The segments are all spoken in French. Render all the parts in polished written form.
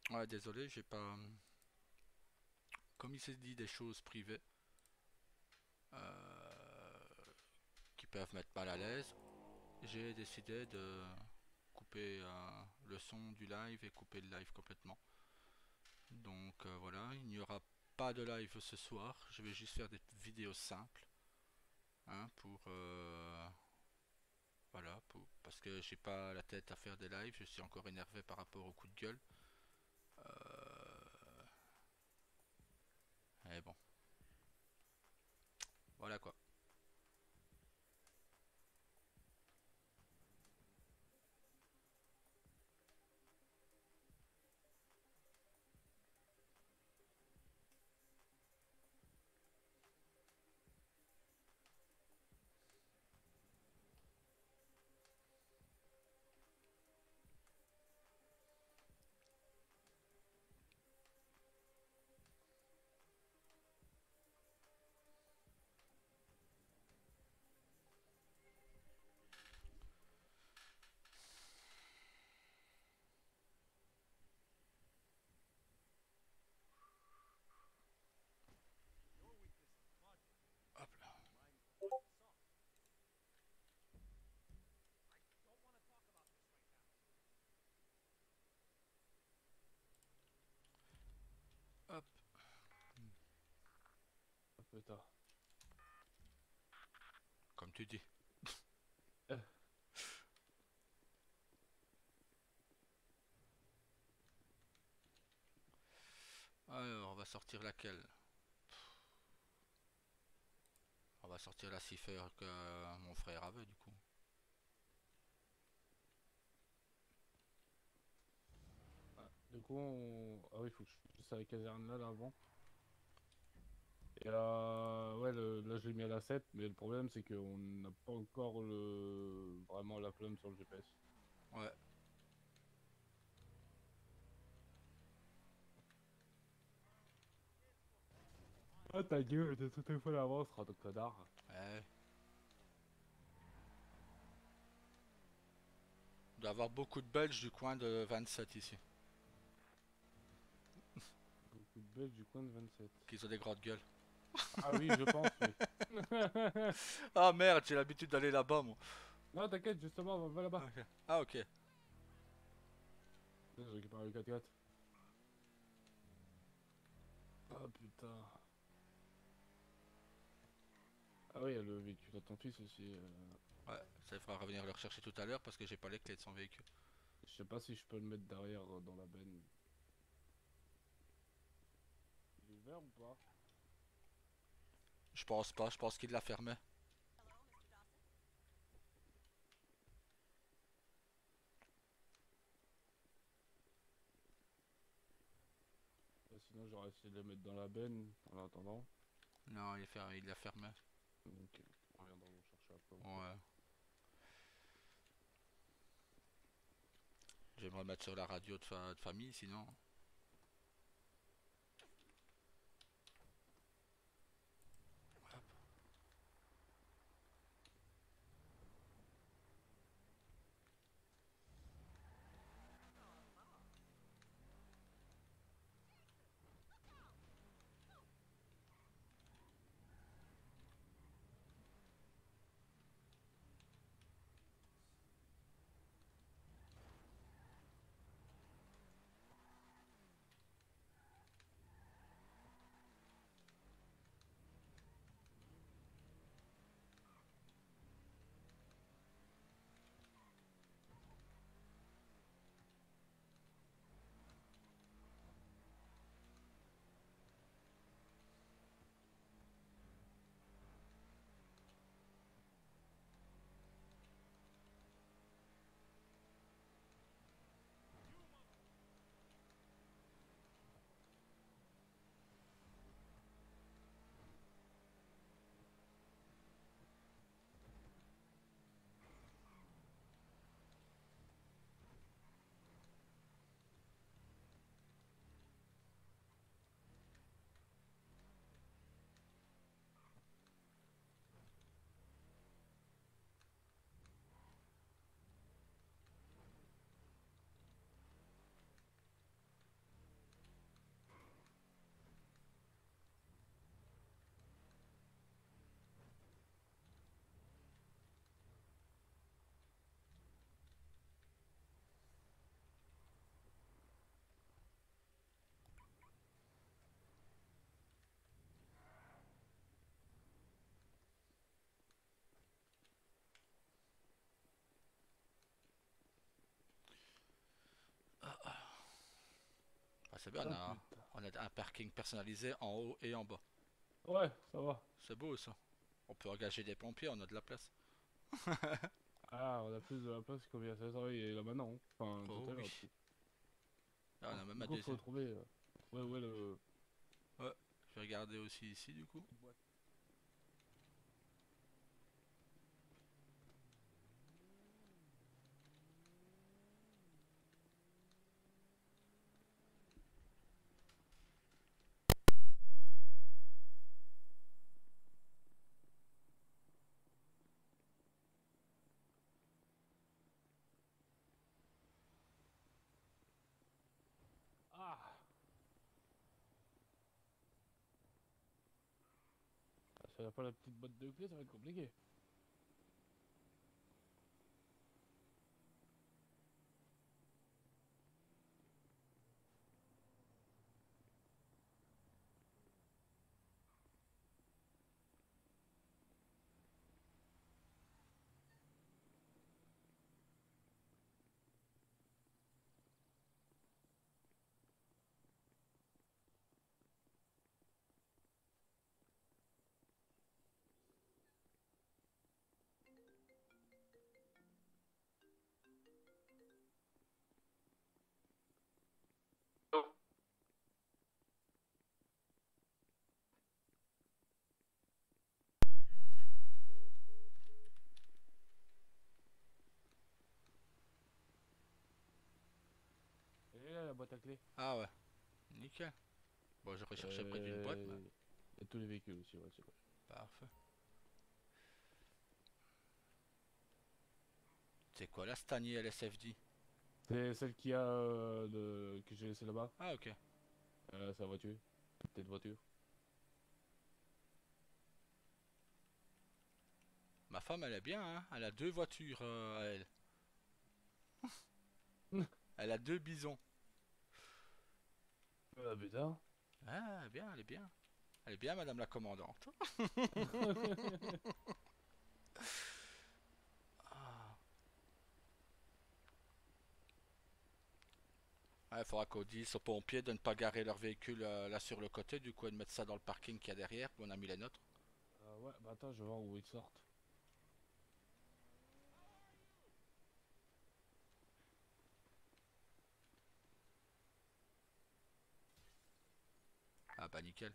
Ouais, désolé, j'ai pas. Comme il s'est dit des choses privées qui peuvent mettre mal à l'aise, j'ai décidé de couper le son du live et couper le live complètement. Donc voilà, il n'y aura pas de live ce soir. Je vais juste faire des vidéos simples, hein, pour voilà, parce que j'ai pas la tête à faire des lives. Je suis encore énervé par rapport au coup de gueule. Et bon, voilà quoi. Hop là. Hop, Un peu tard. comme tu dis. Alors, on va sortir laquelle? On va sortir la cipher que mon frère avait du coup. Ah, du coup, ah oui, il faut que je fasse la caserne là avant. Et ouais, là je l'ai mis à la 7, mais le problème c'est qu'on n'a pas encore vraiment la flamme sur le GPS. Ouais. Ah ta gueule, t'es tout à fait à l'avance, de connard. Ouais. Il doit y avoir beaucoup de Belges du coin de 27 ici. Beaucoup de Belges du coin de 27. Qui ont des grandes gueules. Ah oui, je pense, oui. Ah merde, j'ai l'habitude d'aller là-bas moi. Non, t'inquiète, justement, va là-bas. Ok. Ah ok. Je récupère le 4x4. Ah putain. Ah oui, il y a le véhicule de ton fils aussi. Ouais, ça il faudra revenir le rechercher tout à l'heure parce que j'ai pas les clés de son véhicule. Je sais pas si je peux le mettre derrière dans la benne. Il est ouvert ou pas? Je pense pas, je pense qu'il l'a fermé. Sinon, j'aurais essayé de le mettre dans la benne en attendant. Non, il l'a fermé. Ok, on reviendra vous chercher après au pire. Ouais. Je vais me remettre sur la radio de famille sinon. c'est bien, Ah putain. on a un parking personnalisé en haut et en bas. Ouais, ça va. C'est beau ça. On peut engager des pompiers, on a de la place. Ah, on a plus de la place combien ça va, il est là maintenant, hein. Enfin, tout Oh à oui. l'heure, du coup. Là, on a même Du un coup, faut deuxième. trouver. Ouais, ouais, le. Ouais, je vais regarder aussi ici du coup. Petite boîte. Ah! Si on a pas la petite boîte de clés, ça va être compliqué. Elle est là, la boîte à clés. Ah ouais, nickel. Bon, j'aurais cherché près d'une boîte, mais Il y a tous les véhicules aussi, ouais, c'est vrai. parfait. C'est quoi la Stani LSFD? C'est celle qui a que j'ai laissée là-bas. Ah ok. Sa voiture. Petite voiture. Ma femme elle est bien, hein. Elle a deux voitures à elle. Elle a deux bisons. Ah putain. Ah bien, elle est bien. Elle est bien, madame la commandante. Ah. Il faudra qu'on dise aux pompiers de ne pas garer leur véhicule là sur le côté, du coup et de mettre ça dans le parking qu'il y a derrière, où on a mis les nôtres. Ouais, bah attends, je vais voir où ils sortent. Ah bah nickel.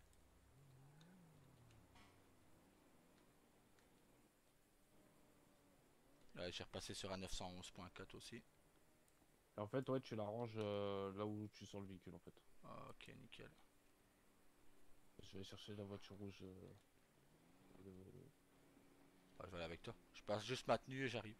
Ouais, j'ai repassé sur un 911.4 aussi. Et en fait, ouais, tu la ranges là où tu sens le véhicule, en fait. Ah, ok, nickel. Je vais chercher la voiture rouge. Le- Bah, je vais aller avec toi. Je passe juste ma tenue et j'arrive.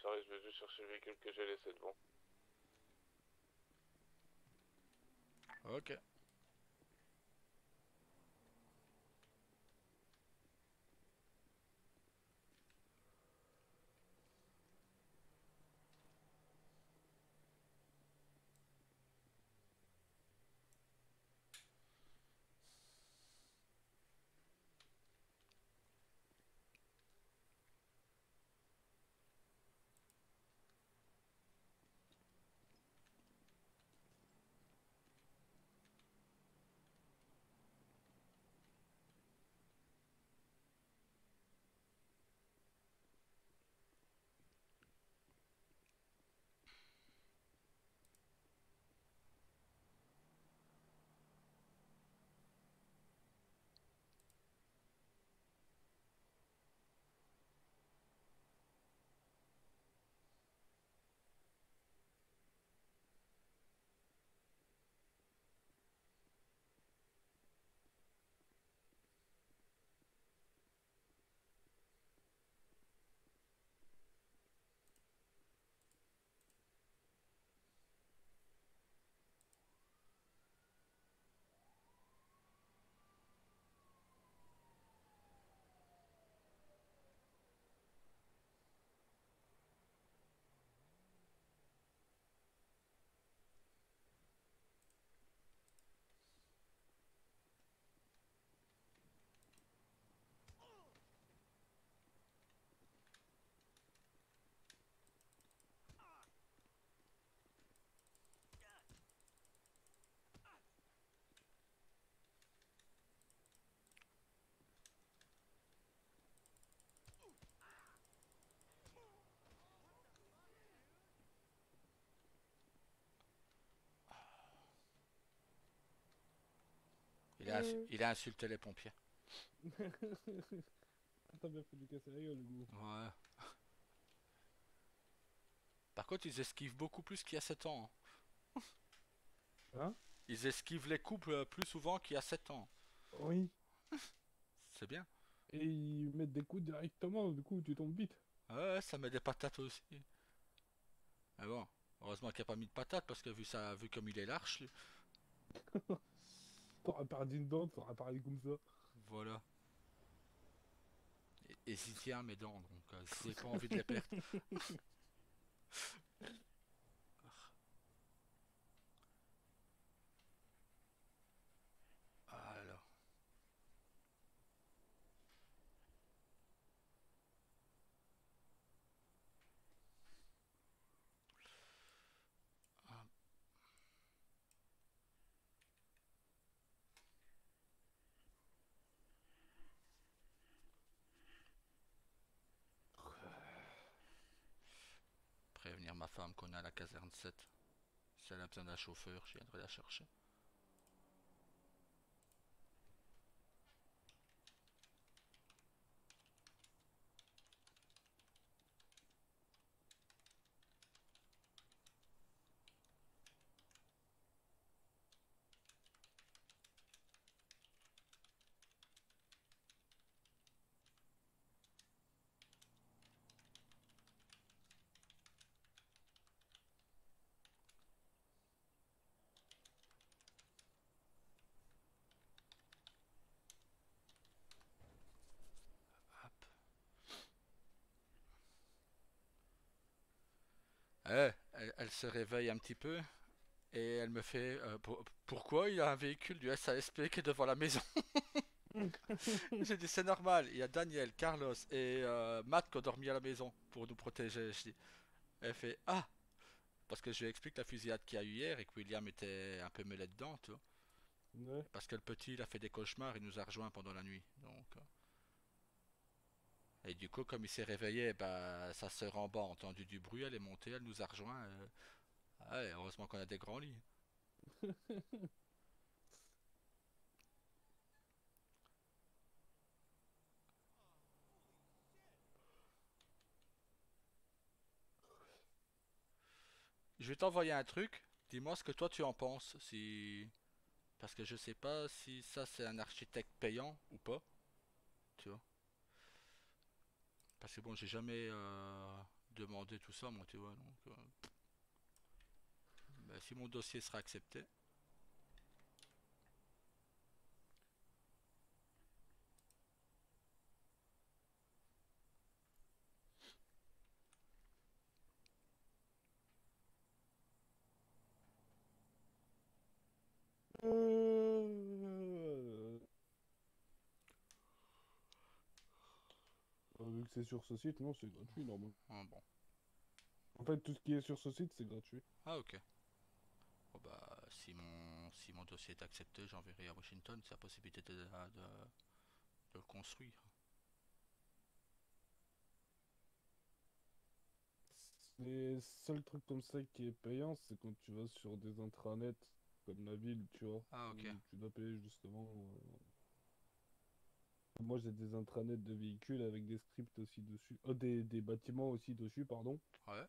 J'arrive, je vais juste chercher le véhicule que j'ai laissé devant. Ok. il a insulté les pompiers. T'as bien fait de lui casser la gueule, Hugo. Ouais. Par contre, ils esquivent beaucoup plus qu'il y a 7 ans, hein. Hein? Ils esquivent les coups plus souvent qu'il y a 7 ans. Oui. C'est bien. Et ils mettent des coups directement, du coup tu tombes vite. Ouais, ça met des patates aussi. Mais bon, heureusement qu'il n'y a pas mis de patates parce que vu comme il est large, lui. T'auras perdu une dent, t'auras parlé comme ça. Voilà. Et j'y tiens mes dents, donc j'ai pas envie de les perdre. Alors. Prévenir ma femme qu'on est à la caserne 7. Si elle a besoin d'un chauffeur, je viendrai la chercher. Hop. Elle se réveille un petit peu et elle me fait pourquoi il y a un véhicule du SASP qui est devant la maison. J'ai dit c'est normal, il y a Daniel, Carlos et Matt qui ont dormi à la maison pour nous protéger. Je dis. Elle fait ah, parce que je lui explique la fusillade qu'il y a eu hier et que William était un peu mêlé dedans, tu vois. Ouais. Parce que le petit il a fait des cauchemars, il nous a rejoints pendant la nuit. Et du coup comme il s'est réveillé, bah, sa sœur en bas a entendu du bruit, elle est montée, elle nous a rejoints. Ouais, heureusement qu'on a des grands lits. Je vais t'envoyer un truc. Dis-moi ce que toi tu en penses. Si... Parce que je sais pas si ça c'est un architecte payant ou pas. Tu vois. Parce que bon, j'ai jamais demandé tout ça, moi, tu vois. Donc, ben, si mon dossier sera accepté. Euh, Vu que c'est sur ce site, non, c'est gratuit normalement. Ah, bon. En fait, tout ce qui est sur ce site, c'est gratuit. Ah, ok. Bon, bah, si mon dossier est accepté, j'enverrai à Washington. C'est la possibilité de le construire. Les seuls trucs comme ça qui est payant, c'est quand tu vas sur des intranets comme la ville, tu vois, Ah, ok. où tu dois payer justement. Moi, j'ai des intranets de véhicules avec des scripts aussi dessus. Des bâtiments aussi dessus, pardon. Ouais.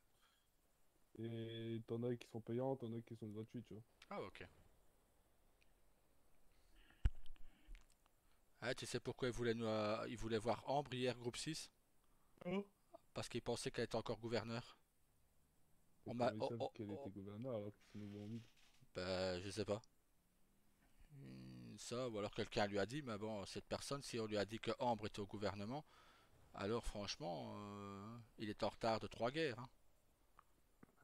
Et t'en as qui sont payants, t'en as qui sont gratuits, tu vois. Ah, ok. Ah, tu sais pourquoi il voulait voir Ambre hier, groupe 6? Oh. Parce qu'il pensait qu'elle était encore gouverneur. Et On m'a. comment ils Oh, savent oh, qu'elle était oh. gouverneur alors qu'ils sont nouveaux en ville? Bah, je sais pas. Ça, ou alors quelqu'un lui a dit, mais bon, cette personne, si on lui a dit que Ambre était au gouvernement, alors franchement, il est en retard de 3 guerres, hein.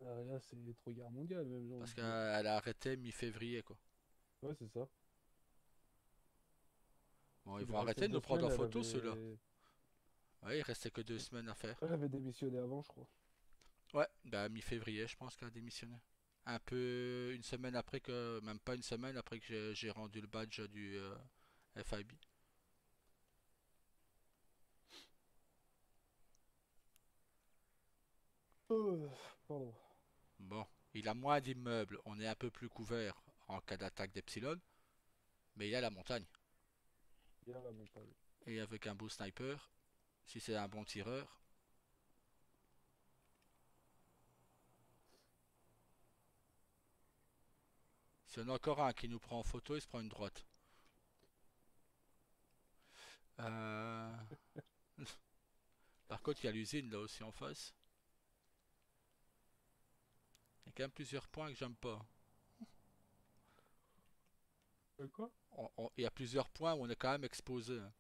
Là, c'est les trois guerres mondiales, même, j'ai envie Parce de dire. qu'elle a arrêté mi-février, quoi. Ouais, c'est ça. Bon, ils Il lui vont restait arrêter de nous deux prendre semaines, en photo, ceux-là. Ouais, il restait que 2 semaines à faire. elle avait démissionné avant, je crois. Ouais, bah mi-février, je pense qu'elle a démissionné. Un peu une semaine après que, même pas une semaine après que j'ai rendu le badge du FIB. Pardon. Bon, il a moins d'immeubles, on est un peu plus couvert en cas d'attaque d'Epsilon. Mais il y a la montagne. Il y a la montagne. Et avec un beau sniper, si c'est un bon tireur. Si on a encore un qui nous prend en photo, il se prend une droite. Euh... Par contre, il y a l'usine là aussi en face. Il y a quand même plusieurs points que j'aime pas. Quoi? Il y a plusieurs points où on est quand même exposé, hein.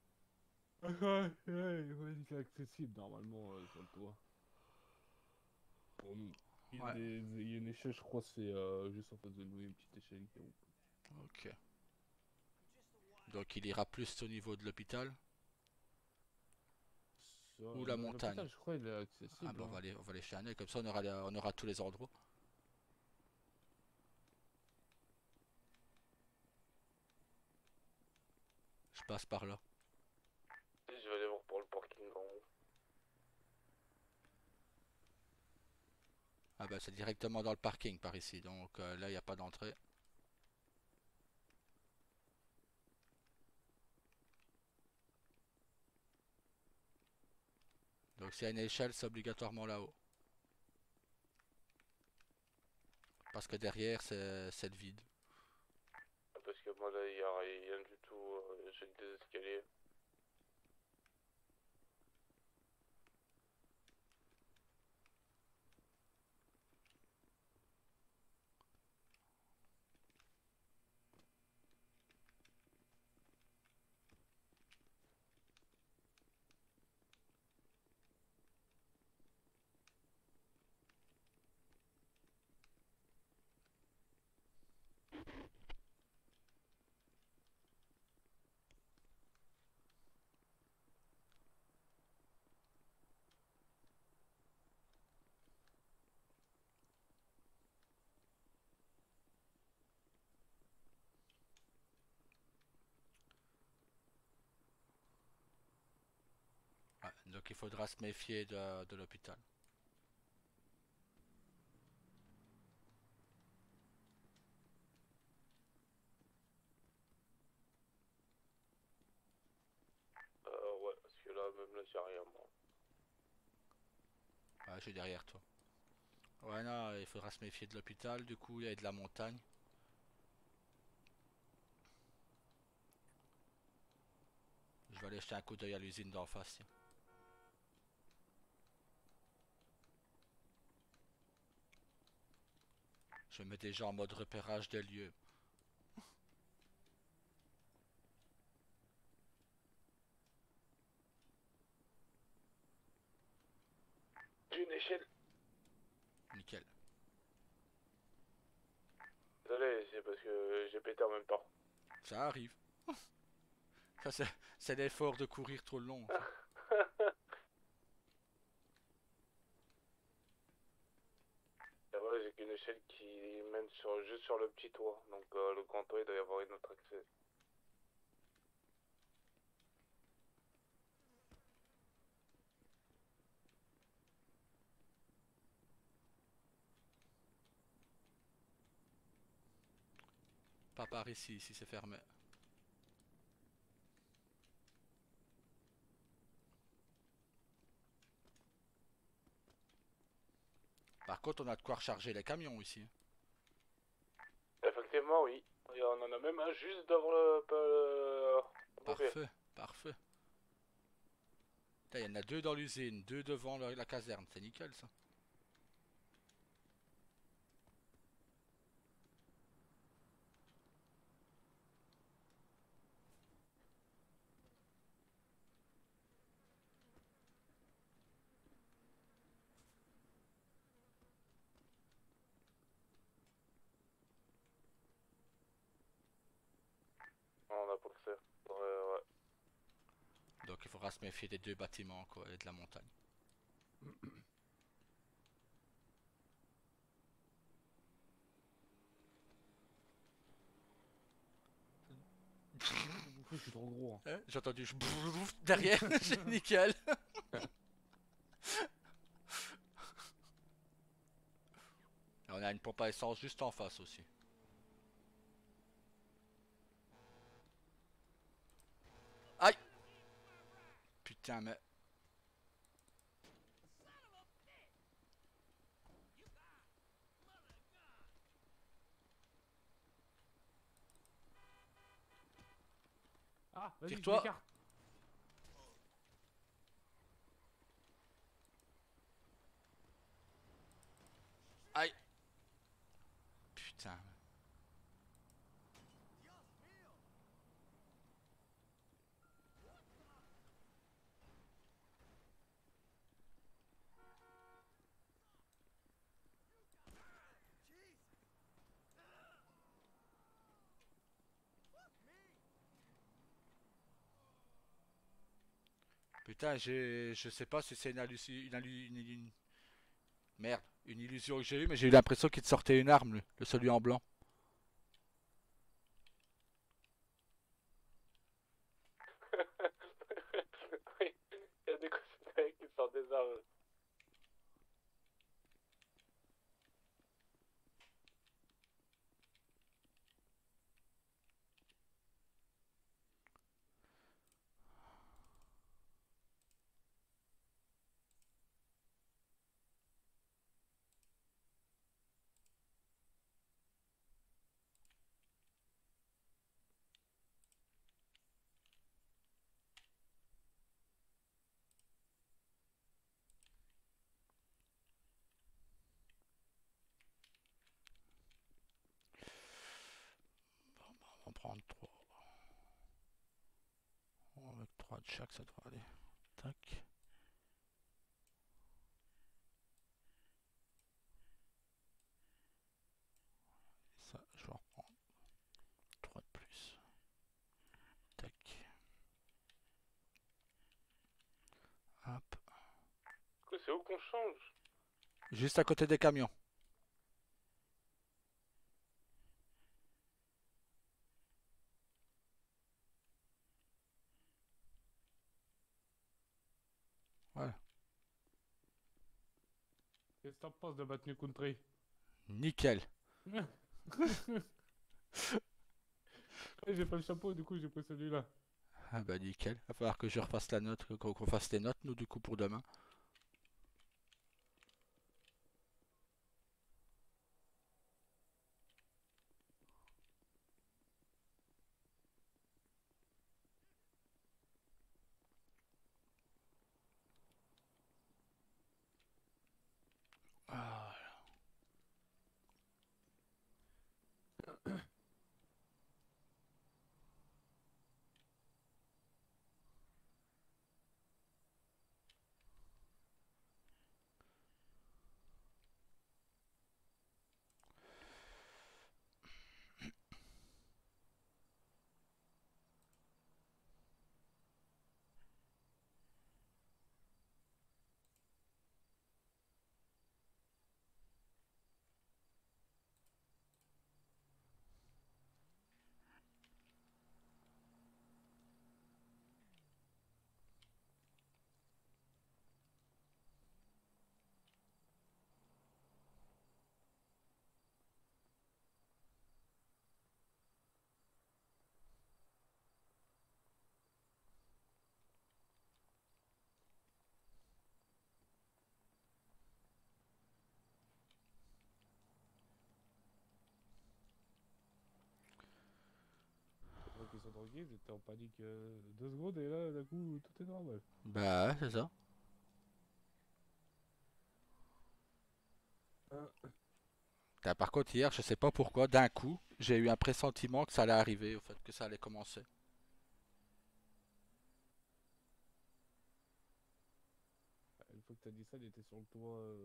Ouais, ouais, c'est accessible normalement sur le toit. Pour nous. Ouais, Il y a une échelle, je crois, c'est juste en face de nous, il y a une petite échelle qui monte. ok. Donc il ira plus au niveau de l'hôpital ou la montagne. L'hôpital, je crois, il est Ah accessible, bah hein. on va aller chez un œil, comme ça on aura tous les endroits. Je passe par là. Je vais aller voir pour le parking en haut. Ah bah c'est directement dans le parking par ici, donc là il n'y a pas d'entrée. Donc s'il y a une échelle, c'est obligatoirement là-haut. Parce que derrière c'est le vide. Parce que moi, là, il n'y a rien du tout. J'ai que des escaliers. Ouais, donc il faudra se méfier de l'hôpital. Ouais, parce que là, même là, j'ai rien, moi. Ouais, je suis derrière toi. Ouais, non, il faudra se méfier de l'hôpital, du coup, il y a de la montagne. Je vais aller jeter un coup d'œil à l'usine d'en face, tiens. Je me mets déjà en mode repérage des lieux. J'ai une échelle. Nickel. Désolé, c'est parce que j'ai pété en même temps. Ça arrive. Ça, c'est l'effort de courir trop le long, ça. Et voilà, j'ai qu'une échelle qui mène juste sur le petit toit. Donc le grand toit, il doit y avoir une autre accès. Pas par ici, ici c'est fermé. Par contre, on a de quoi recharger les camions ici. Effectivement, oui. Et on en a même un juste devant le pompier. Parfait, parfait. Il y en a deux dans l'usine, deux devant la caserne. C'est nickel, ça. On a pas le faire. Ouais. Donc il faudra se méfier des deux bâtiments, quoi, et de la montagne. Je suis trop gros, Hein, j'ai entendu derrière, c'est nickel. Et on a une pompe à essence juste en face aussi. Putain, mais... Ah, vas-y, je Tire-toi. m'écarte. Aïe. Putain. Putain, je sais pas si c'est merde, une illusion que j'ai eue, mais j'ai eu l'impression qu'il te sortait une arme, le celui en blanc. Oui, il y a des considérés qui sortent des armes. On va en prendre trois. Avec trois de chaque, ça devrait aller. Tac. Ça, je vais en reprendre trois de plus. Tac. Hop. C'est où qu'on change? Juste à côté des camions. Voilà. Qu'est-ce que t'en penses de Battle Country? Nickel. J'ai pas le chapeau, du coup j'ai pris celui-là. Ah bah nickel. Va falloir que je refasse la note, qu'on fasse les notes, nous, du coup, pour demain. Ah. Les gens qui sont drogués, ils étaient en panique 2 secondes et là, d'un coup, tout est normal. Bah ouais, c'est ça. Ah, par contre, hier, je sais pas pourquoi, d'un coup, j'ai eu un pressentiment que ça allait arriver, au fait, que ça allait commencer. Une fois que t'as dit ça, il était sur le toit,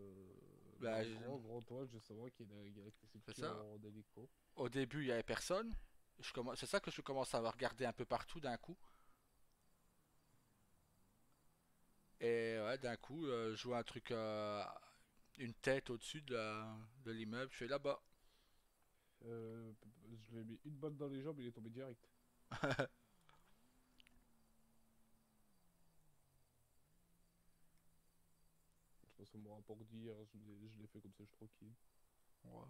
Bah, le grand toit, justement, qui est c'est électrifié ça. en hélico. Au début, il y avait personne. C'est ça que je commence à regarder un peu partout d'un coup. Et ouais, d'un coup, je vois un truc, une tête au-dessus de l'immeuble. Je fais là-bas. Je lui ai mis une balle dans les jambes, il est tombé direct. Je pense que mon rapport d'hier, je l'ai fait comme ça, je suis tranquille. Ouais.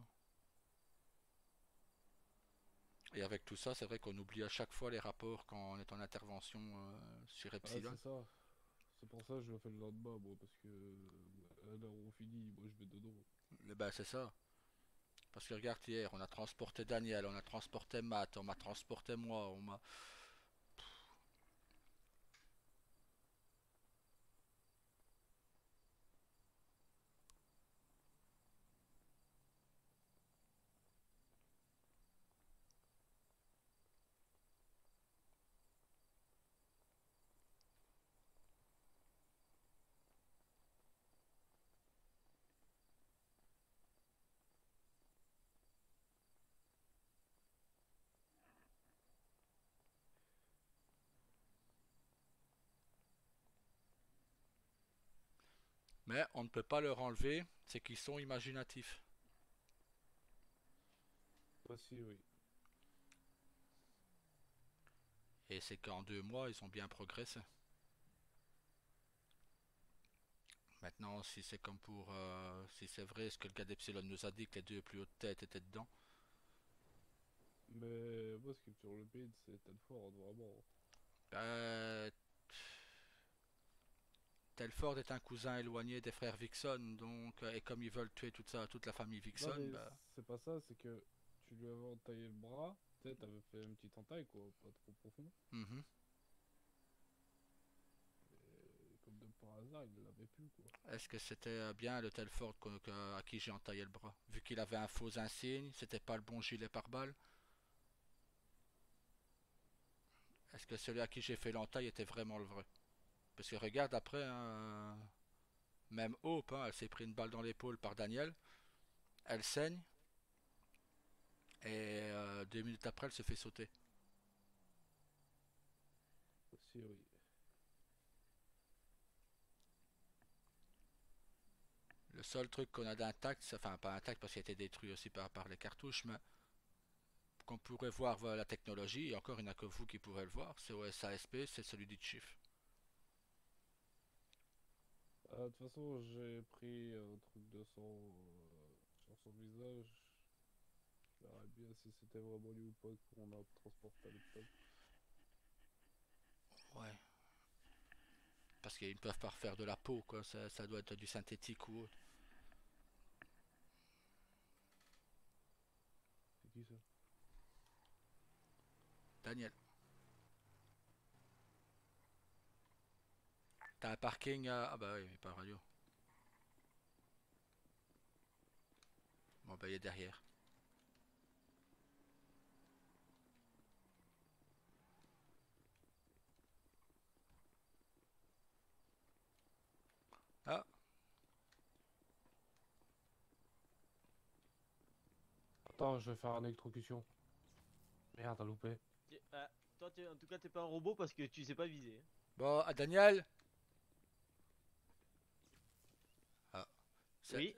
Et avec tout ça, c'est vrai qu'on oublie à chaque fois les rapports quand on est en intervention sur Ah, Epsilon. c'est ça. C'est pour ça que je le fais le lendemain, moi, parce que à l'heure où on finit, moi je vais dodo. Ben c'est ça. Parce que regarde hier, on a transporté Daniel, on a transporté Matt, on m'a transporté moi, on m'a. Mais on ne peut pas leur enlever, c'est qu'ils sont imaginatifs. Aussi, oui. Et c'est qu'en 2 mois, ils ont bien progressé. Maintenant, si c'est comme pour. Si c'est vrai ce que le gars d'Epsilon nous a dit que les deux plus hautes têtes étaient dedans. Mais moi, ce qui me sur le pin, c'est Telford, vraiment. Euh, Telford est un cousin éloigné des frères Vixon, donc, et comme ils veulent tuer toute la famille Non, Vixon, mais bah. c'est pas ça, c'est que tu lui avais entaillé le bras, tu sais, t'avais fait un petit entaille, quoi, pas trop profond. Mhm. Et comme de par hasard, il l'avait plus, quoi. Est-ce que c'était bien le Telford à qui j'ai entaillé le bras? Vu qu'il avait un faux insigne, c'était pas le bon gilet pare-balles. Est-ce que celui à qui j'ai fait l'entaille était vraiment le vrai? Parce que regarde après, hein, même Hope, hein, elle s'est pris une balle dans l'épaule par Daniel, elle saigne, et 2 minutes après, elle se fait sauter. Aussi, oui. Le seul truc qu'on a d'intact, enfin pas intact parce qu'il a été détruit aussi par les cartouches, mais qu'on pourrait voir la technologie, et encore il n'y a que vous qui pourrez le voir, c'est au SASP, c'est celui du Chief. De toute façon, j'ai pris un truc de sang sur son visage. Je verrais bien si c'était vraiment lui ou pas qu'on a transporté à l'hôpital. Ouais. Parce qu'ils ne peuvent pas refaire de la peau, quoi. Ça doit être du synthétique ou autre. C'est qui ça? Daniel, t'as un parking à... Ah bah oui, mais pas radio. Bon bah il est derrière. Ah, Attends, je vais faire une électrocution. Merde, t'as loupé. Ah, toi, en tout cas, t'es pas un robot parce que tu sais pas viser, hein. bon, ah, Daniel. Ah, c'est Oui.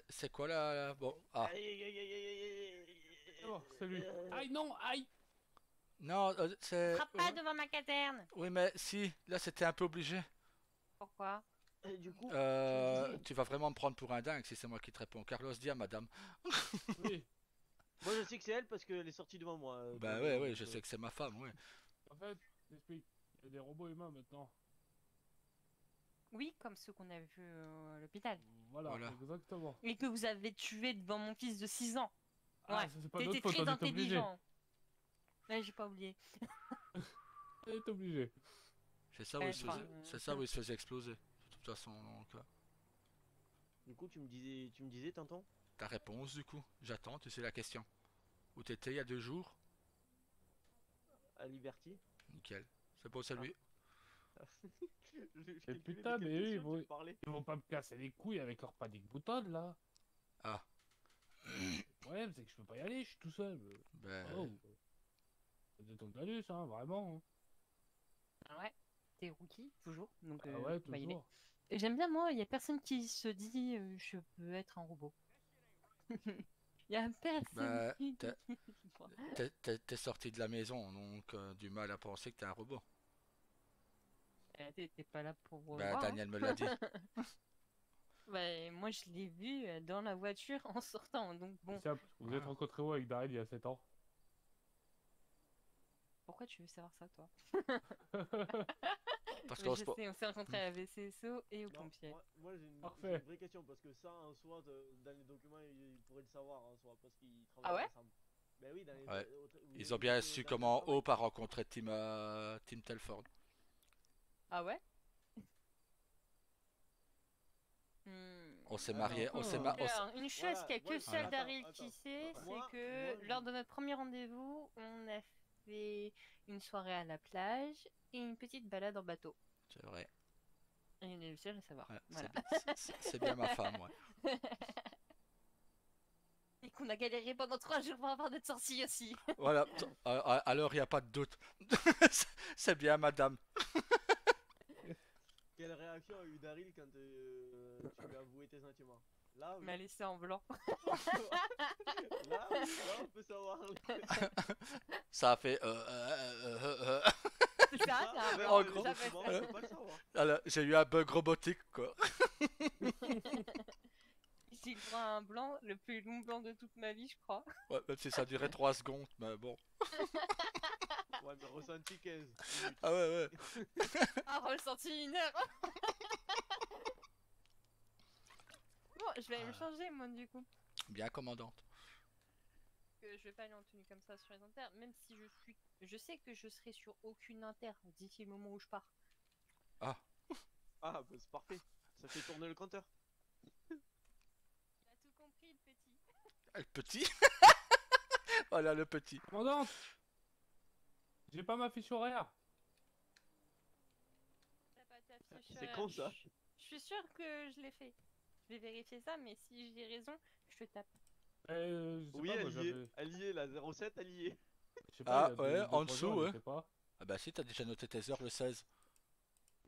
c'est quoi là, bon, ah. Aïe, aïe, aïe, aïe, aïe, aïe, Oh, c'est lui. aïe. Aïe, non, aïe! Non, c'est... Frappe pas devant ma caserne. Oui, mais si, là c'était un peu obligé. Pourquoi? Du coup, tu me disais. Tu vas vraiment me prendre pour un dingue si c'est moi qui te réponds. Carlos, dis à madame. Oui, Moi, je sais que c'est elle parce qu'elle est sortie devant moi Bah ouais, devant, ouais, donc, je sais que c'est ma femme, ouais. en fait, j'explique. Il y a des robots humains maintenant. Oui, comme ceux qu'on a vus à l'hôpital. Voilà, Voilà. exactement. Et que vous avez tué devant mon fils de 6 ans. Ah, Ouais, ça c'est pas t'étais notre faute, très on est obligé. intelligent. Ouais, j'ai pas oublié. On est obligé. C'est ça où Ouais, il se faisait, c'est ça où il se faisait exploser. De toute façon, donc, du coup, tu me disais, tonton. ta réponse du coup. J'attends, tu sais la question. Où t'étais il y a 2 jours? À Liberty. Nickel. C'est bon, c'est Ah. lui. Je Et calculais putain, de quelle mais eux, question tu me parlais. ils vont pas me casser les couilles avec leur panique boutonne là. Ah, Le problème, c'est que je peux pas y aller, je suis tout seul. ben, Oh, ça détonne la luce, hein, vraiment. Hein. Ah ouais, t'es rookie, toujours. Donc, Ah ouais, bah, il est. toujours. Et j'aime bien, moi, il y a personne qui se dit je peux être un robot. Il y a personne ben, qui t'es, croit. t'es sorti de la maison, donc du mal à penser que t'es un robot. T'es pas là pour Ben, voir, hein. Daniel me l'a dit. Bah, moi, je l'ai vu dans la voiture en sortant. Donc, bon, Tiens, vous êtes Voilà. rencontré où avec Daryl il y a 7 ans? pourquoi tu veux savoir ça, toi? Parce Mais qu'on je se... sais, on s'est rencontrés à la VCSO et au Non, pompier. moi j'ai une Parfait. vraie question parce que ça en soi dans les documents ils pourraient le savoir en soi parce qu'ils Ah travaillent ouais? ensemble. Ben oui, dans les Ouais. vous Ils avez ont bien vu su dans le comment travail. Hope a rencontré Tim Telford. Ah ouais? Hmm, On s'est Attends, marié, on s'est attends. ma- on s'est- Alors, une chose Voilà, qu'il n'y a que voilà, seul Voilà. Daryl attends. qui sait, c'est Moi, que moi, lors de notre premier rendez-vous, on a fait une soirée à la plage et une petite balade en bateau. C'est vrai. Et il est le seul à savoir. Ouais, Voilà. c'est bien ma femme, ouais. Et qu'on a galéré pendant 3 jours pour avoir notre sortie aussi. Voilà, alors il n'y a pas de doute. C'est bien madame. quelle réaction a eu Daryl quand tu lui as avoué tes sentiments? Là, Il oui. m'a laissé en blanc. Là, on peut savoir. Ça a fait... C'est ça, c'est un mais En blanc. les gros, Ça fait sentiments, ça. on peut pas le savoir. alors, j'ai eu un bug robotique, quoi. J'ai le droit à un blanc, le plus long blanc de toute ma vie, je crois. Ouais, même si ça durait 3 secondes, mais bon. Ouais, mais ressenti 15 minutes. Ah ouais, ouais. Ah, ressenti 1 heure. Bon, je vais aller me changer, moi, du coup. Bien commandante. Que je vais pas aller en tenue comme ça sur les inters, même si je sais que je serai sur aucune inter d'ici le moment où je pars. Ah, bah c'est parfait. Ça fait tourner le compteur. T'as tout compris, le petit. Le petit. Voilà le petit. Commandante, j'ai pas ma fiche horaire. T'as pas ta fiche C'est horaire. con, ça. Je suis sûre que je l'ai fait. Je vais vérifier ça, mais si j'ai raison, je te tape. Je sais Oui, pas, moi, elle y est. j'avais- Elle y est, la 07, elle y est. Je sais pas, Ah, il y a ouais, deux, en trois dessous, jours, elle ouais. était pas. Ah bah si, t'as déjà noté tes heures le 16.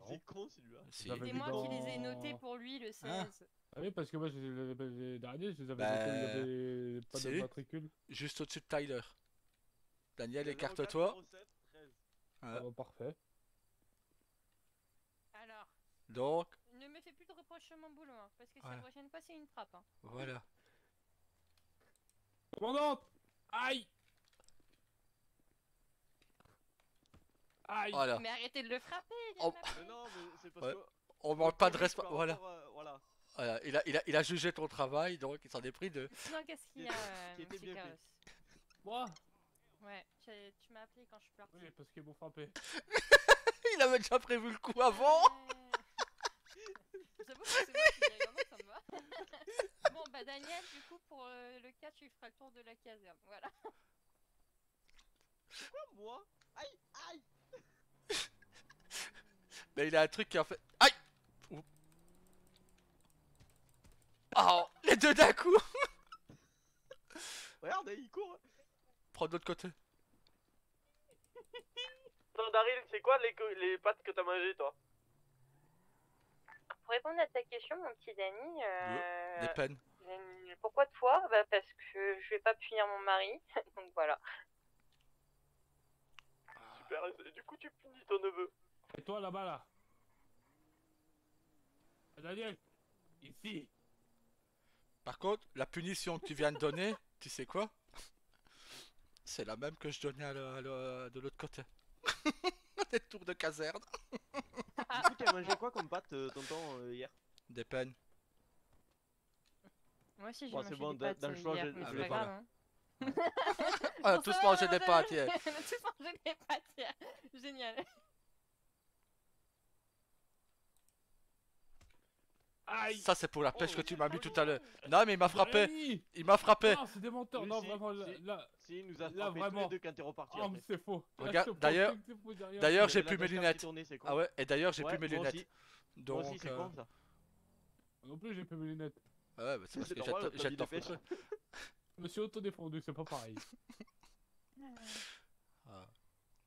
Non. C'est con celui-là. Si. J'avais C'est mis moi qui les ai dans- notés pour lui le 16. Ah oui, parce que moi, les derniers, je les avais Bah, notés où il y avait pas de si. matricule. Juste au-dessus de Tyler. Daniel, Il y a écarte-toi. 04, 07, 13. Ah bah, parfait. Alors, Donc, ne me fais plus de reproches sur mon boulot, hein, parce que si Voilà. la prochaine fois, c'est une trappe. Hein. voilà. Commandante! Aïe! Aïe! Voilà. Mais arrêtez de le frapper, il vient Oh. de m'appeler. Mais non, mais c'est parce Ouais. que. On manque pas de Corrige respect. par Voilà. rapport à- voilà. Voilà. Il a jugé ton travail, donc il s'en est pris de. Sinon, qu'est-ce qu'il y a, Qui était monsieur bien fait. Carlos? Moi? Ouais, tu m'as appelé quand je suis partie. Oui, parce qu'ils m'ont frappé. Il avait déjà prévu le coup avant. J'avoue que c'est moi qui dis non, ça me va. Bon, bah Daniel, du coup, pour le cas, tu feras le tour de la caserne. Voilà. Quoi, moi? Aïe, aïe! Mais il a un truc qui en fait. Aïe. Ouh. Oh, les deux d'un coup. Regarde, il court. Prends de l'autre côté. Attends, Daryl, c'est quoi les pâtes que t'as mangées, toi? Pour répondre à ta question, mon petit Dani, Des peines. pourquoi toi? Bah parce que je vais pas punir mon mari, donc voilà. Super, et du coup, tu punis ton neveu. Et toi, là-bas, là? Daniel! Ici! Par contre, la punition que tu viens de donner, tu sais quoi? C'est la même que je donnais de l'autre côté. Des tours de caserne. Du coup, t'as mangé quoi comme pâte, tonton, hier? Des peines. Moi aussi, j'ai Bon, mangé c'est bon, des pâtes dans le choix, hier, j'ai- mais ah, c'est mais pas voilà. grave. Hein. On a Bon, tous ça va, mangé des pâtes hier. On a tous mangé des pâtes hier. Génial. Aïe! Ça, c'est pour la pêche Oh, que tu oui. m'as mis tout à l'heure. Non, mais il m'a frappé. Rémi! Il m'a frappé. Non, c'est des menteurs! Oui, Non, si, vraiment, si. là... Si, il nous a Là, frappé tous vraiment. les deux quand t'es reparti. Oh, après. mais c'est faux! Regarde, Je pense d'ailleurs- que c'est faux derrière. d'ailleurs, Il y j'ai avait plus la mes dashcam lunettes. qui tournait, c'est con. Ah ouais, et d'ailleurs, j'ai Ouais, plus mes moi lunettes. aussi. Donc, Moi aussi, c'est con ça. Non plus, j'ai plus mes lunettes. ouais, bah, c'est parce C'est que normal, jette t'as dit ton des pêches. fauteuil. Je me suis auto-défendu, c'est pas pareil. Ah.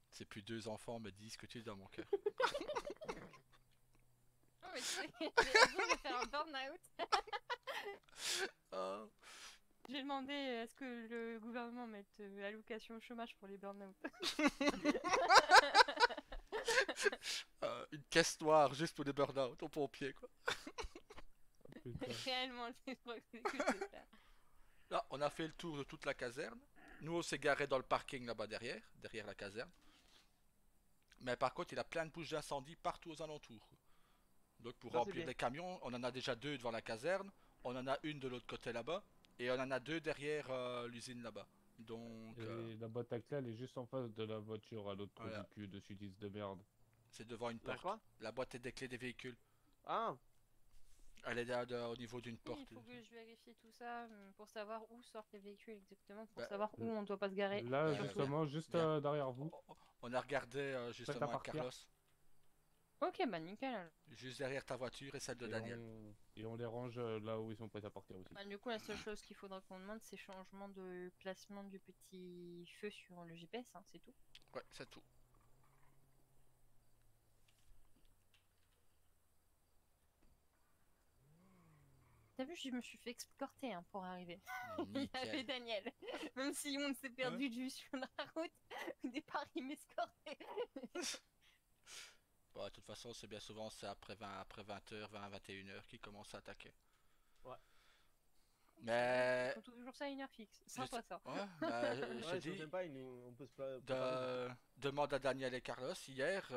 C'est plus 2 enfants, mais 10 que tu es dans mon cœur. Non, mais tu sais, j'ai raison de faire un burn-out. Ah. J'ai demandé à ce que le gouvernement mette allocation au chômage pour les burn-out. Une caisse noire juste pour des burn-out aux pompiers, quoi. Putain. Réellement, c'est trop que c'est ça. Là, on a fait le tour de toute la caserne. Nous, on s'est garé dans le parking là-bas derrière la caserne. Mais par contre, il a plein de bouches d'incendie partout aux alentours. Donc pour Ça, c'est remplir bien. les camions, on en a déjà deux devant la caserne, on en a une de l'autre côté là-bas, et on en a deux derrière l'usine là-bas. Donc Et la boîte à clés, elle est juste en face de la voiture à l'autre trou voilà, du cul de sudiste de merde. c'est devant une La porte. quoi? La boîte est des clés des véhicules. Ah, Elle est au niveau d'une Oui, il porte. faut que je vérifie tout ça pour savoir où sortent les véhicules exactement, pour Bah, savoir où on doit pas se garer. Là, Ouais, Surtout. justement, juste bien. derrière vous, On a regardé prête à justement avec partir. Carlos, Ok, bah nickel. Alors. juste derrière ta voiture et celle de Daniel. Et on les range là où ils sont prêts à partir aussi. Bah, du coup, la seule chose qu'il faudra qu'on demande, c'est changement de placement du petit feu sur le GPS, hein, c'est tout. Ouais, c'est tout. T'as vu, je me suis fait escorter hein, pour arriver. Il y avait Nickel. Daniel. Même si on s'est perdu de vue sur la route, au départ, il m'escortait. Bon, de toute façon, c'est bien souvent c'est après 20h, 20, 21h qu'ils commencent à attaquer. ouais. Ils Mais font toujours ça à une heure fixe. je Sympa sais- ça. ouais, bah, je te Ouais, c'est dis, sympa, on peut se préparer. demande à Daniel et Carlos hier,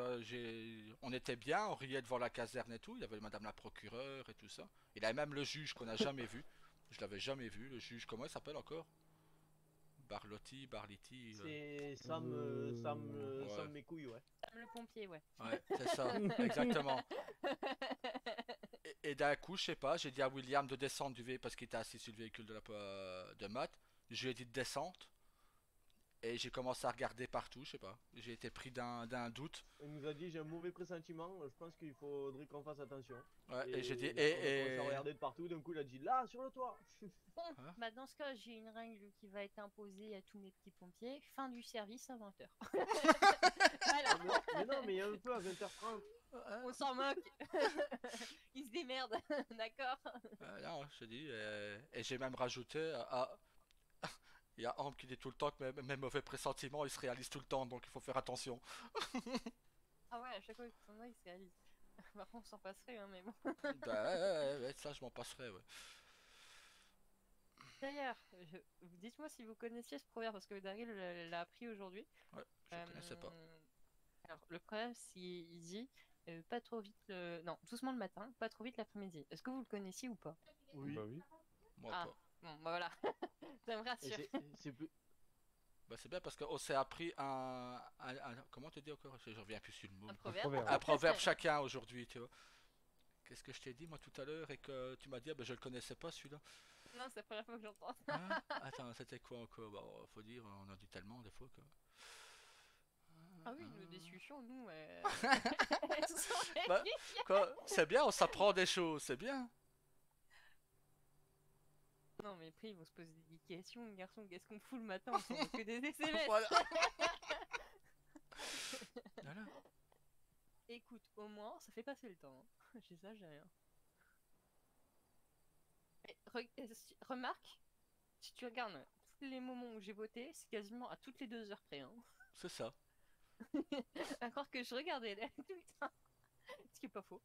on était bien, on riait devant la caserne et tout, il y avait madame la procureure et tout ça. Il y avait même le juge qu'on n'a jamais vu. Je l'avais jamais vu, le juge, comment il s'appelle encore? Barlotti, Barliti. C'est Ouais, Sam mes couilles, ouais. Le pompier, ouais. ouais, c'est ça, exactement. Et d'un coup, je sais pas, j'ai dit à William de descendre du véhicule parce qu'il était assis sur le véhicule de Matt. Je lui ai dit de descendre et j'ai commencé à regarder partout, je sais pas. J'ai été pris d'un doute. Il nous a dit j'ai un mauvais pressentiment, je pense qu'il faudrait qu'on fasse attention. Ouais, et j'ai dit On a commencé à regarder de partout, d'un coup il a dit là sur le toit. Bon, Hein bah dans ce cas, j'ai une règle qui va être imposée à tous mes petits pompiers. Fin du service à 20h. Voilà, Mais non, mais il y a un peu à 20h30. on s'en moque. Ils se démerdent, d'accord? Non, je te dis, et j'ai même rajouté il y a Ambre qui dit tout le temps que mes mauvais pressentiments ils se réalisent tout le temps, donc il faut faire attention. Ah ouais, à chaque fois qu'ils sont là, ils se réalisent. Par contre, on s'en passerait, hein, mais bon. Bah ouais, ça je m'en passerai, ouais. D'ailleurs, dites-moi si vous connaissiez ce proverbe, parce que Daryl l'a appris aujourd'hui. Ouais, je connaissais pas. Alors, le proverbe, il dit pas trop vite Non, doucement le matin, pas trop vite l'après-midi. Est-ce que vous le connaissiez ou pas? Oui. Bah oui. Moi Ah, pas. bon, bah voilà. Ça me Et rassure. c'est plus. Bah c'est bien parce qu'on s'est appris comment te dis encore? Je reviens plus sur le mot. Un proverbe. proverbe. Un proverbe chacun aujourd'hui, tu vois. Qu'est-ce que je t'ai dit moi tout à l'heure et que tu m'as dit, ah, ben je le connaissais pas celui-là. Non, c'est la première fois que j'entends. Hein. Attends, c'était quoi encore? Bah, faut dire, on a dit tellement des fois que. Ah oui, nos discussions, nous, elles sont Bah, quoi? C'est bien, on s'apprend des choses, c'est bien. Non, mais après, ils vont se poser des questions, garçon, qu'est-ce qu'on fout le matin? On s'envoie que des SMS. Voilà. Voilà. Écoute, au moins, ça fait passer le temps. Hein. J'ai ça, j'ai rien. Et remarque, si tu regardes tous les moments où j'ai voté, c'est quasiment à toutes les 2 heures près. Hein. C'est ça. À croire que je regardais là, tout le temps. Ce qui est pas faux.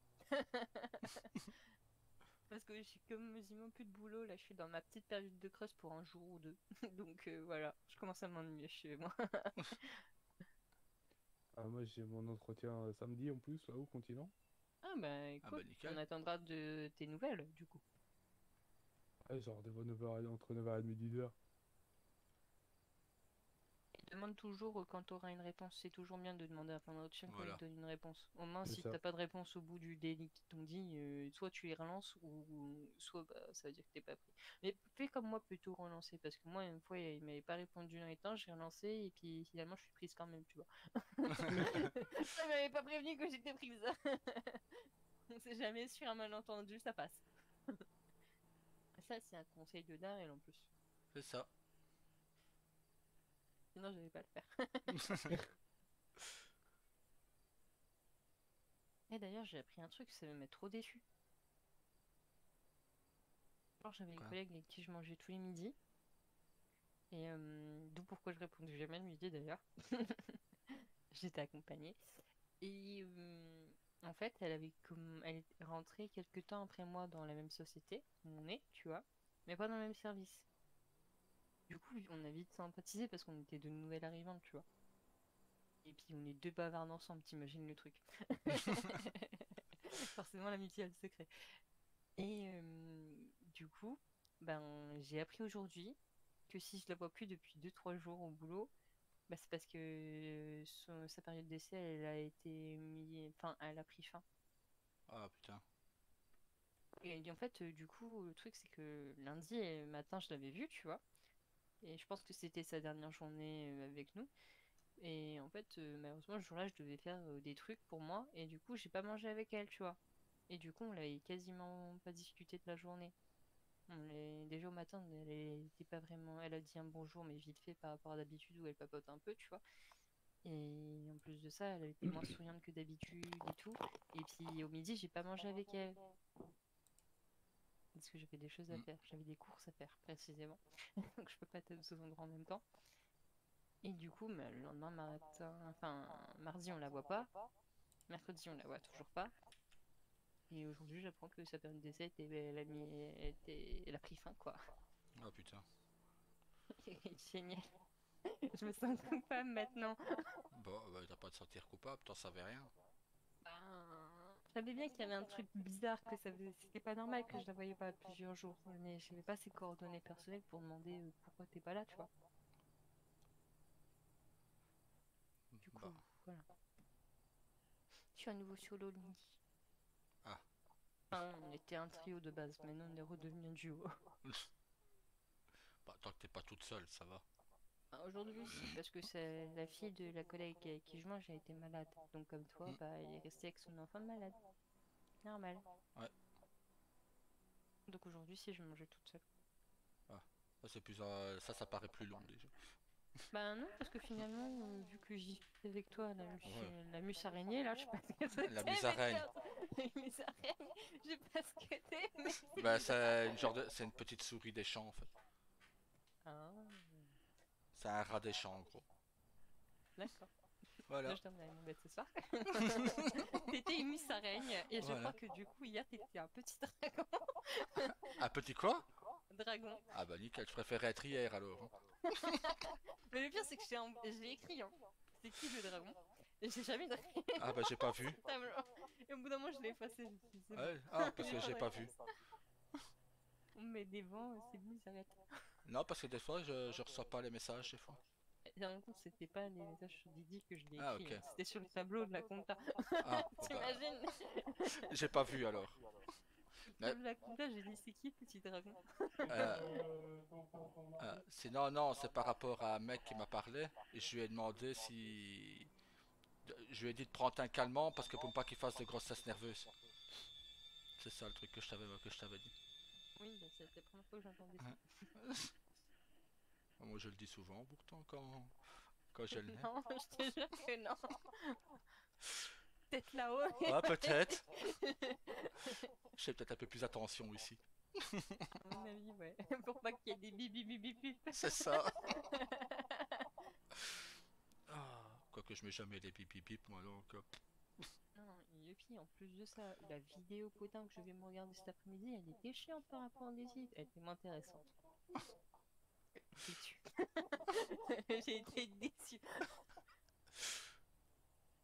Parce que j'ai comme quasiment plus de boulot, là je suis dans ma petite période de creuse pour un jour ou deux. Donc voilà, je commence à m'ennuyer chez moi. Ah, moi j'ai mon entretien samedi en plus, là au continent. Ah bah Ah écoute, bah nickel. on attendra de tes nouvelles du coup. Ouais, genre entre 9h30 et 10h. Demande toujours quand tu auras une réponse. C'est toujours bien de demander à plein d'autres chiens quand Voilà. ils te donnent une réponse. Au moins, C'est si ça. t'as pas de réponse au bout du délai qu'ils t'ont dit, soit tu les relances ou soit bah, ça veut dire que t'es pas pris. Mais fais comme moi plutôt relancer parce que moi, une fois, il m'avait pas répondu dans les temps, j'ai relancé et puis finalement, je suis prise quand même, tu vois. Ça m'avait pas prévenu que j'étais prise. On sait jamais sur un malentendu, ça passe. Ça, c'est un conseil de Daryl en plus. C'est ça. Sinon, je vais pas le faire. Et d'ailleurs, j'ai appris un truc, ça me met trop déçu. Alors, j'avais une Quoi? collègue avec qui je mangeais tous les midis. Et d'où pourquoi je répondais jamais le midi d'ailleurs. J'étais accompagnée. Et en fait, elle est rentrée quelques temps après moi dans la même société où on est, tu vois, mais pas dans le même service. Du coup, on a vite sympathisé parce qu'on était de nouvelles arrivantes, tu vois. Et puis on est deux bavards ensemble, t'imagines le truc. Forcément, l'amitié a le secret. Et du coup, ben, j'ai appris aujourd'hui que si je la vois plus depuis 2-3 jours au boulot, bah, c'est parce que sa période d'essai, elle a été enfin, elle a pris fin. Ah putain. Et en fait, du coup, le truc, c'est que lundi matin, je l'avais vue, tu vois. Et je pense que c'était sa dernière journée avec nous. Et en fait, malheureusement, ce jour-là, je devais faire des trucs pour moi. Et du coup, j'ai pas mangé avec elle, tu vois. Et du coup, on l'avait quasiment pas discuté de la journée. Déjà au matin, elle était pas vraiment. Elle a dit un bonjour, mais vite fait par rapport à d'habitude où elle papote un peu, tu vois. Et en plus de ça, elle était moins souriante que d'habitude et tout. Et puis au midi, j'ai pas mangé avec elle. Parce que j'avais des choses à Mm. faire. J'avais des courses à faire, précisément. Donc je peux pas être à 2 endroits en même temps. Et du coup, bah, le lendemain matin, enfin, mardi, on la voit pas. Mercredi, on la voit toujours pas. Et aujourd'hui, j'apprends que sa période d'essai elle a pris fin, quoi. Ah putain. Génial. Je me sens coupable maintenant. Bon, bah, t'as pas à te sentir coupable, t'en savais rien. Je savais bien qu'il y avait un truc bizarre, que c'était pas normal que je la voyais pas plusieurs jours. Mais je n'avais pas ses coordonnées personnelles pour demander pourquoi t'es pas là, tu vois. Du Bah, coup, voilà. Je suis à nouveau solo, Lindy. ah. Enfin, on était un trio de base, maintenant on est redevenu un duo. Bah, tant que t'es pas toute seule, ça va. Aujourd'hui, si, parce que c'est la fille de la collègue avec qui je mange a été malade. Donc, comme toi, Mm. bah, elle est restée avec son enfant malade. Normal. Ouais. Donc, aujourd'hui, si je mangeais toute seule. Ah. Ça, c'est plus, ça paraît plus long déjà. Bah, non, parce que finalement, vu que j'y suis avec toi, Ouais. la musaraignée, là, je sais pas ce que c'était, La mais musaraigne. la musaraigne, je sais pas ce que c'est, mais c'est Bah, bizarre. c'est une petite souris des champs en fait. Ah, C'est un rat des champs en gros. d'accord. Là, Voilà. je dormais avec mon bête ce soir. T'étais une musaraigne, et je Voilà. crois que du coup, hier, t'étais un petit dragon. Un petit quoi? Dragon. Ah bah nickel, je préférais être hier alors, hein. Mais le pire, c'est que j'ai écrit, hein. C'est qui le dragon? Et j'ai jamais écrit Ah bah j'ai pas vu. sur le tableau. Et au bout d'un moment, je l'ai effacé. Je me suis dit, c'est bon. Ouais. Ah, parce Il est que pas j'ai pas vrai. vu. On me met des vents, c'est bon, ça arrête. Non, parce que des fois je reçois pas les messages des fois. J'ai rendu compte que c'était pas les messages sur Didi que je l'ai Ah écrit, ok. hein. C'était sur le tableau de la compta. Ah, bon bah, T'imagines? j'ai pas vu alors. Le Mais, tableau de la compta, j'ai dit, c'est qui le petit dragon? euh, sinon, non, c'est par rapport à un mec qui m'a parlé et je lui ai demandé si. Je lui ai dit de prendre un calmant parce que pour pas qu'il fasse de grossesses nerveuses. C'est ça le truc que je t'avais dit. Oui, bah, c'était la première fois que j'entendais ça. Hein. Moi je le dis souvent pourtant quand j'ai le nez. Non, je te jure que non. Peut-être là-haut. Ah peut-être. Je fais peut-être un peu plus attention ici. À mon avis, ouais. Pour pas qu'il y ait des bip bip bip bip bip. C'est ça. Ah, quoique je mets jamais les bip bip bip moi donc. Non, et puis en plus de ça, la vidéo potin que je vais me regarder cet après-midi, elle était chiante par rapport à des sites. Elle était moins intéressante. Déçue. J'ai été déçue.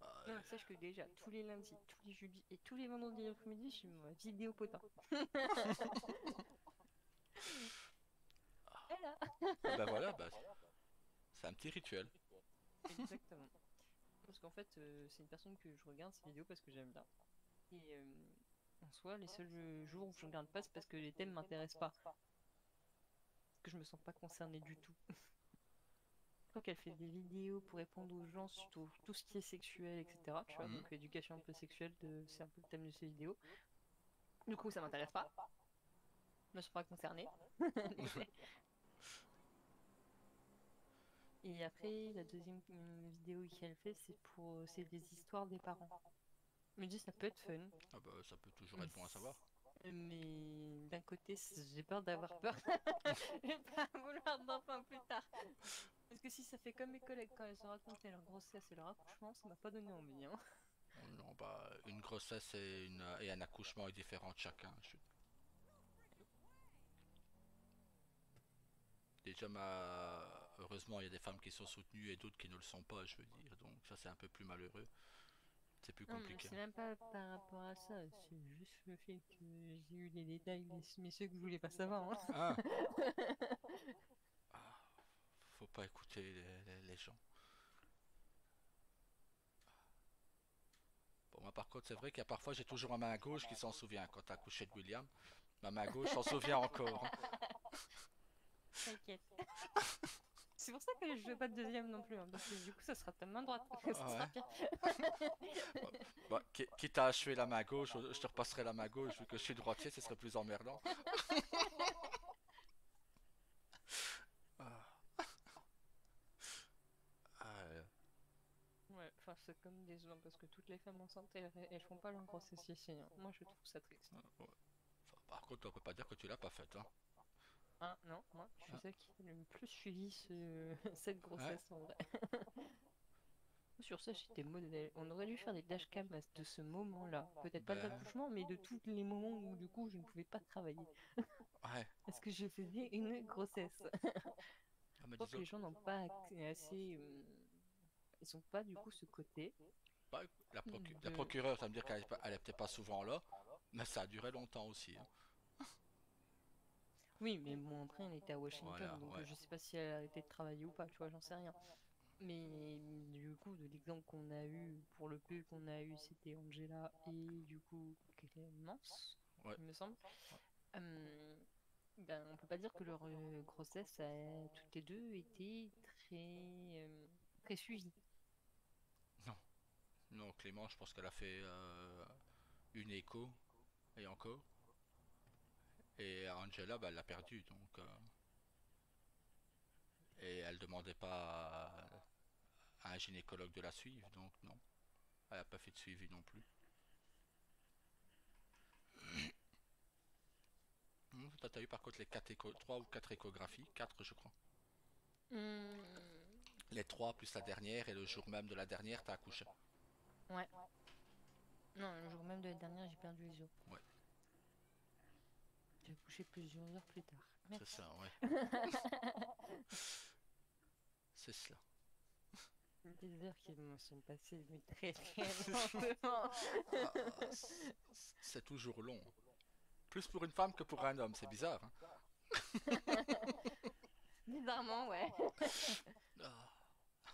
Ah, Non, sache que déjà, tous les lundis, tous les jeudis et tous les vendredis après-midi, j'ai ma vidéo potin. Voilà. bah voilà, bah, c'est un petit rituel. Exactement. Parce qu'en fait, c'est une personne que je regarde ces vidéos parce que j'aime bien. Et en soi, les seuls jours où je regarde pas, c'est parce que les thèmes m'intéressent pas. Parce que je me sens pas concernée du tout. Je crois qu'elle fait des vidéos pour répondre aux gens sur tout ce qui est sexuel, etc. Tu vois, Mhm. donc éducation un peu sexuelle, c'est un peu le thème de ces vidéos. Du coup, ça m'intéresse pas. Je me sens pas concernée. Et après, la deuxième vidéo qu'elle fait, c'est des histoires des parents. Je me dis, ça peut être fun. Ah bah ça peut toujours Mais, être bon à savoir. mais d'un côté, j'ai peur d'avoir peur. Et pas vouloir d'enfant plus tard. Parce que si ça fait comme mes collègues quand elles ont raconté leur grossesse et leur accouchement, ça m'a pas donné envie. Hein. Oh non, bah une grossesse et un accouchement est différent de chacun. Déjà heureusement, il y a des femmes qui sont soutenues et d'autres qui ne le sont pas, je veux dire. Donc ça, c'est un peu plus malheureux. C'est plus Non, mais compliqué. c'est même pas par rapport à ça, c'est juste le fait que j'ai eu les détails, mais ceux que vous voulez pas savoir. Hein. Ah, ah, faut pas écouter les gens. Bon, moi, par contre, c'est vrai qu'il y a parfois, j'ai toujours ma main gauche qui s'en souvient. Quand t'as accouché de William, ma main gauche s'en souvient encore. Hein. T'inquiète. C'est pour ça que je veux pas de deuxième non plus, hein, parce que du coup, ça sera ta main droite. Ça Ah sera ouais. pire. Bah, quitte à achever la main gauche, je te repasserai la main gauche, vu que je suis droitier, ce serait plus emmerdant. Ah, ah, Ouais, enfin, c'est comme des hommes, parce que toutes les femmes enceintes, elles font pas leur grossesse ici. Hein. Moi, je trouve ça triste. ouais. Enfin, par contre, on peut pas dire que tu l'as pas faite. Hein. Ah non, moi, je suis Ah, celle qui a le plus suivi cette ouais. grossesse en vrai. Sur ça, j'étais modèle. On aurait dû faire des dashcams de ce moment-là. Peut-être pas de Ben, l'accouchement, mais de tous les moments où du coup je ne pouvais pas travailler. ouais. Parce que je faisais une grossesse. Ah, Je mais crois que disons, les gens n'ont pas assez. Ils ont pas du coup ce côté bah, la de. procureure, ça me dire qu'elle elle est peut-être pas souvent là, mais ça a duré longtemps aussi. Hein. Oui, mais bon, après, elle était à Washington, Voilà, donc ouais. je sais pas si elle a arrêté de travailler ou pas, tu vois, j'en sais rien. Mais du coup, de l'exemple qu'on a eu, pour le peu qu'on a eu, c'était Angela et du coup Clémence, Ouais. il me semble. Euh, Ben, on peut pas dire que leur grossesse, toutes les deux, était très suivie. Non, non, Clément, je pense qu'elle a fait une écho, et encore. Et Angela, bah, elle l'a perdue, donc. Et elle demandait pas à un gynécologue de la suivre, donc non. Elle a pas fait de suivi non plus. Toi, t'as eu par contre les 3 ou 4 échographies, 4 je crois. Hum, Les 3 plus la dernière, et le jour même de la dernière, t'as accouché. ouais. Non, le jour même de la dernière, j'ai perdu les os. Ouais, J'ai accouché plusieurs heures plus tard. c'est Merci. ça, ouais. C'est cela. Des heures qui me sont passées mais très très lentement. Ah, c'est toujours long. Plus pour une femme que pour un homme, c'est bizarre. Hein. Bizarrement, ouais. Ah,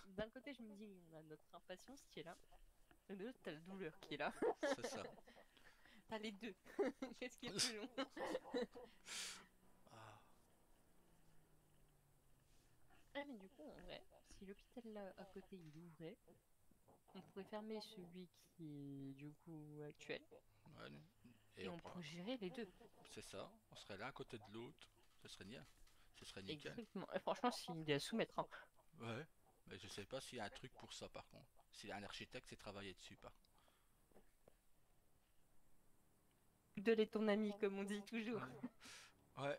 D'un côté, je me dis, on a notre impatience qui est là. Et de l'autre, t'as la douleur qui est là. c'est ça. T'as les deux. Qu'est-ce qui est plus long? Ah, Ah, mais du coup, en vrai, si l'hôpital là à côté il ouvrait, on pourrait fermer celui qui est du coup actuel ouais, et et on on prend. pourrait gérer les deux. C'est ça. On serait l'un à côté de l'autre. Ce serait bien. Ce serait nickel. Exactement. Et franchement, c'est une idée à soumettre. Hein. Ouais. Mais je sais pas s'il y a un truc pour ça par contre. Si un architecte s'est travaillé dessus par De l'est ton ami, comme on dit toujours. contre. Ouais.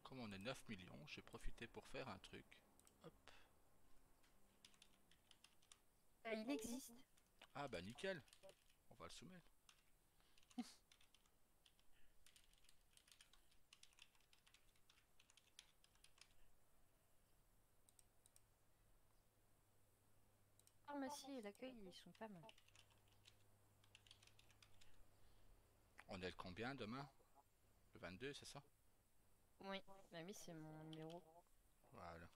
Comme on est 9 millions, j'ai profité pour faire un truc. Hop. Ah, il existe. Ah bah nickel. On va le soumettre. La pharmacie et l'accueil, ils sont pas mal. On est le combien demain? Le 22, c'est ça? Oui, bah oui, c'est mon numéro. Voilà.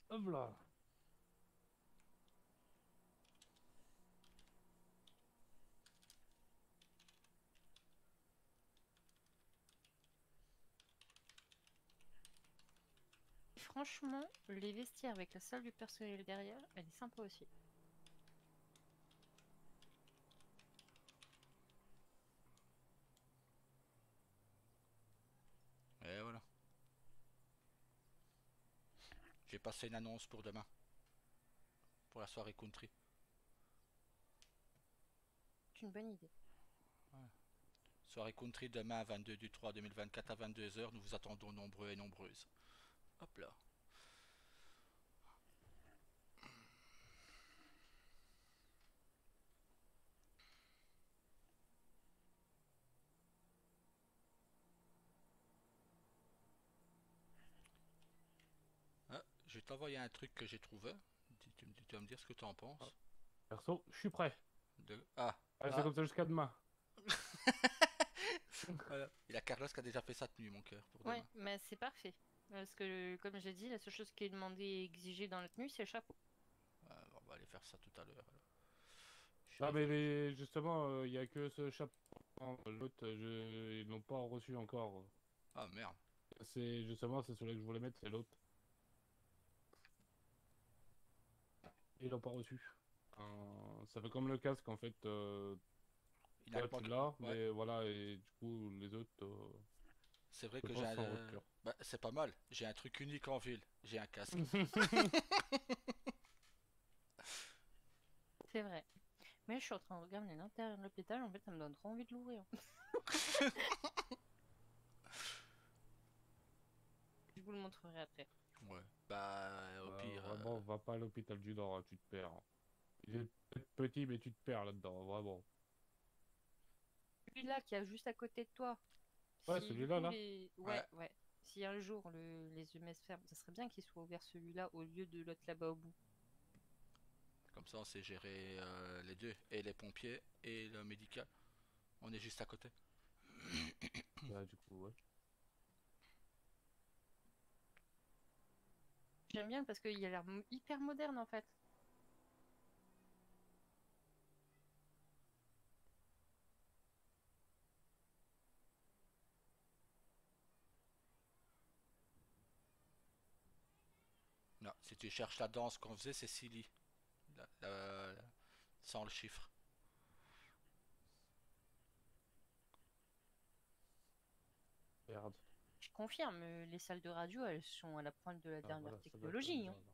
Hop là. Franchement, les vestiaires avec la salle du personnel derrière, elle est sympa aussi. Et voilà. J'ai passé une annonce pour demain. Pour la soirée country. C'est une bonne idée. Soirée country demain 22 du 3 2024 à 22h. Nous vous attendons nombreux et nombreuses. Hop là. Ah, je vais t'envoyer un truc que j'ai trouvé. Tu vas me dire ce que tu en penses. Perso, je suis prêt. Ah, Allez, c'est comme ça jusqu'à demain. voilà. Il y a Carlos qui a déjà fait ça de nuit, mon cœur. Pour Ouais, demain. mais c'est parfait. Parce que, comme j'ai dit, la seule chose qui est demandée et exigée dans la tenue, c'est le chapeau. On va aller faire ça tout à l'heure. Ah, mais justement, il n'y a que ce chapeau. L'autre, ils l'ont pas reçu encore. Ah merde. C'est justement, c'est celui que je voulais mettre, c'est l'autre. Ils l'ont pas reçu. Ça fait comme le casque en fait. Il a Toi, pas tu que- l'as, ouais. mais voilà, et du coup, les autres. C'est vrai je que pense j'ai un. sans rupture. Bah, c'est pas mal. J'ai un truc unique en ville. J'ai un casque. C'est vrai. Mais je suis en train de regarder l'intérieur de l'hôpital, en fait, ça me donne trop envie de l'ouvrir. Je vous le montrerai après. Ouais. Bah, au pire. Vraiment, va pas à l'hôpital du Nord, hein, tu te perds. Il est peut-être petit, mais tu te perds là-dedans, vraiment. Celui-là qui est juste à côté de toi. Ouais, Si, du celui-là, coup, là. Ouais, ouais. Si un jour les EMS ferment, ça serait bien qu'il soit ouvert celui-là au lieu de l'autre là-bas au bout. Comme ça, on sait gérer les deux. Et les pompiers et le médical. On est juste à côté. Bah, du coup, ouais. J'aime bien parce qu'il a l'air hyper moderne en fait. Non, si tu cherches la danse qu'on faisait, c'est Silly. Sans le chiffre. Merde. Je confirme, les salles de radio, elles sont à la pointe de la Ah, dernière voilà, ça doit être technologie. là-dedans, Hein. alors.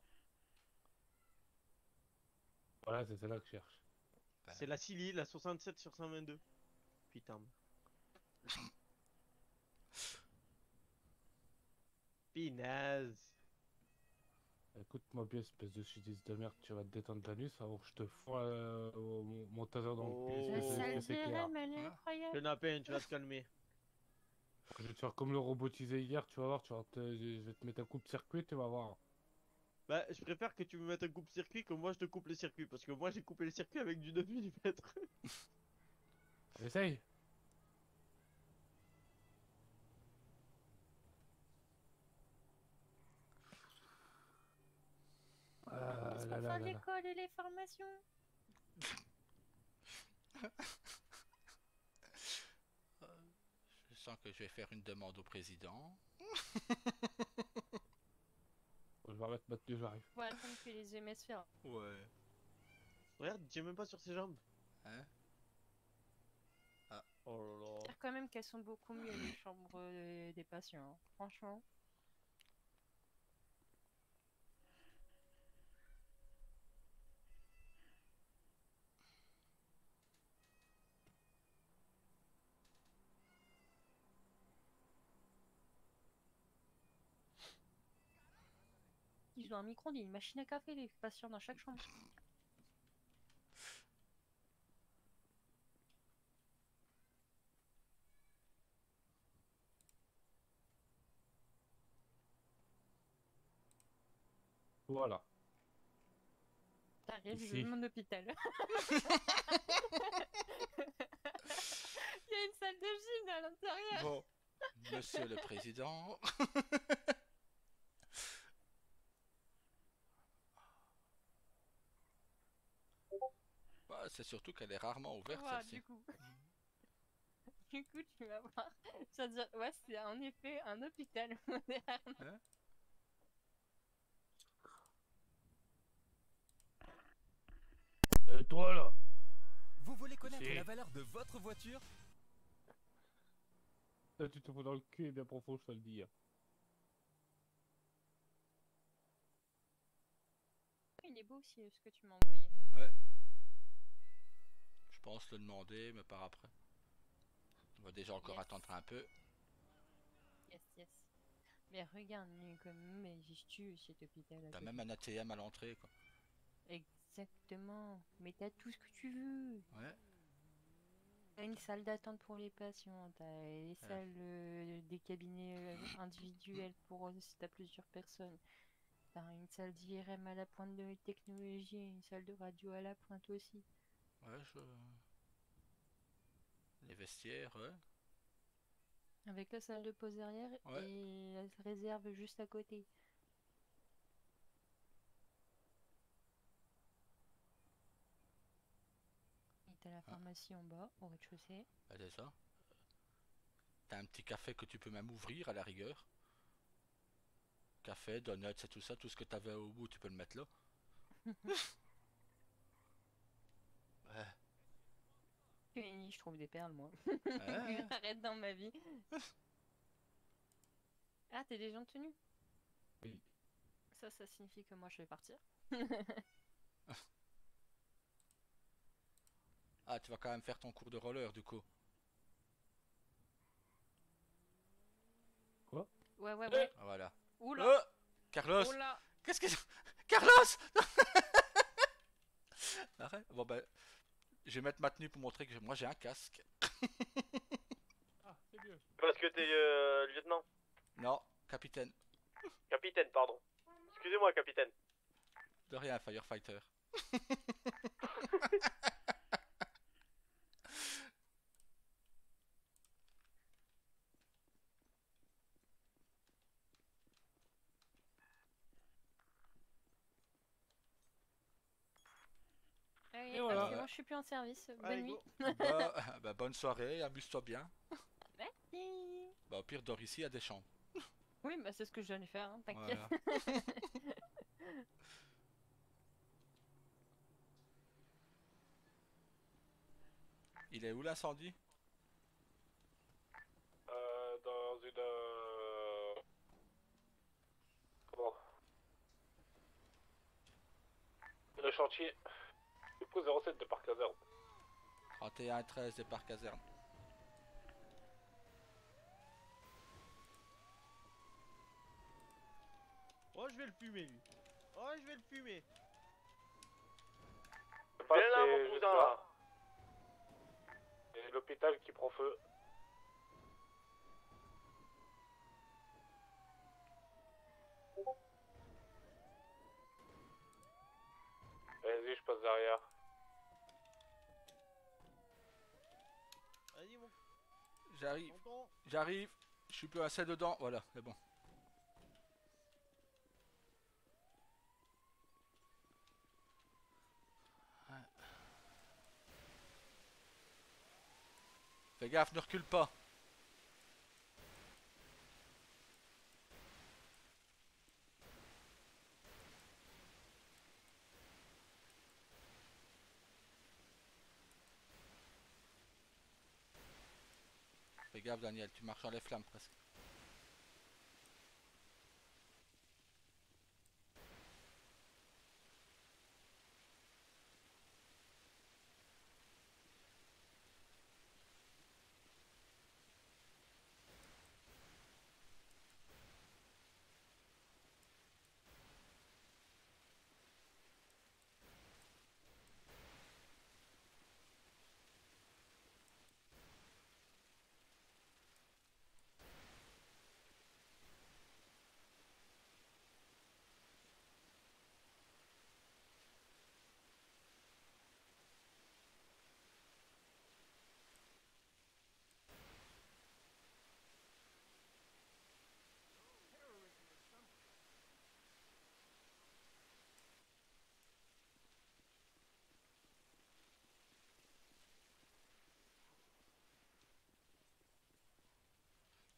Voilà, c'est celle-là que je cherche. C'est la Silly, la 67 sur 122. Putain. Pinaze. Écoute, ma pièce, espèce de sudiste de merde, tu vas te détendre la nuit, ça va que je te fous mon taser dans le cul, Oh. La est-ce salle que c'est clair? DRM, elle est Ah. incroyable. Peine, tu vas te calmer. Je vais te faire comme le robotisé hier, tu vas voir, je vais te mettre un coupe-circuit, tu vas voir. Bah, je préfère que tu me mettes un coupe-circuit que moi je te coupe le circuit. Parce que moi j'ai coupé le circuit avec du 9 mm. Essaye. Qu'est-ce qu'on fait à l'école et les formations? Je sens que je vais faire une demande au président. Je vais arrêter de battre j'arrive. Faut attendre que les EMS ferment. Ouais. Regarde, il tient même pas sur ses jambes. Hein? Oh là là. J'espère quand même qu'elles sont beaucoup mieux les chambres des patients. Hein. Franchement. Ils ont un micro-ondes et une machine à café, les patients dans chaque chambre. Voilà. T'arrives, je Ici. veux mon hôpital. Il y a une salle de gym à l'intérieur. Bon, monsieur le président. Bah, c'est surtout qu'elle est rarement ouverte Ouais, celle-ci. du coup. Du coup, tu vas voir. Ça veut dire, ouais, c'est en effet un hôpital moderne. Toi là. Vous voulez connaître Si. la valeur de votre voiture? Là, tu te fous dans le cul et bien profond, je te le dis. il est beau aussi ce que tu m'as envoyé. Ouais. Je pense le demander, mais par après. On va déjà encore Yes. attendre un peu. Yes, yes. Mais regarde, quand même, j'y tue cet hôpital. à T'as côté. même un ATM à l'entrée, quoi. Exactement. Mais t'as tout ce que tu veux. Ouais. T'as une salle d'attente pour les patients, t'as les salles, des cabinets individuels pour si t'as plusieurs personnes. T'as une salle d'IRM à la pointe de la technologie, une salle de radio à la pointe aussi. Ouais, les vestiaires, ouais. Avec la salle de pause arrière Ouais. et la réserve juste à côté. Et t'as la pharmacie en bas, au rez-de-chaussée. Bah, c'est ça. T'as un petit café que tu peux même ouvrir à la rigueur. Café, donuts et tout ça, tout ce que t'avais au bout, tu peux le mettre là. Ouais. Je trouve des perles, moi. Ouais. Arrête dans ma vie. Ah, t'es déjà en tenue? Oui. Ça signifie que moi je vais partir. Ah, tu vas quand même faire ton cours de roller du coup. Quoi? Ouais. Ah, voilà. Oula! Oh Carlos! Oula! Qu'est-ce que... Carlos! Arrête. Bon ben, je vais mettre ma tenue pour montrer que moi j'ai un casque. Ah, c'est mieux. Parce que t'es lieutenant. Non, capitaine. Capitaine, pardon. Excusez-moi, capitaine. De rien, firefighter. Et voilà. c'est bon, je suis plus en service. Allez, Bonne nuit. go. Bah, bonne soirée, amuse-toi bien. Merci. Bah, au pire, dors ici, il y a des chambres. Oui, bah c'est ce que je viens de faire, hein, t'inquiète. Voilà. Il est où l'incendie? Dans une... Comment? Le chantier. Dépôt 07 de Parc Caserne. 31-13 départ caserne. Oh, je vais le fumer, lui. Oh, je vais le fumer. Viens là, mon cousin, là. C'est l'hôpital qui prend feu. Vas-y, je passe derrière. Vas-y, mon J'arrive, tonton. j'arrive. Je suis plus assez dedans. Voilà, c'est bon. Ouais. Fais gaffe, ne recule pas. Fais gaffe, Daniel, tu marches dans les flammes presque.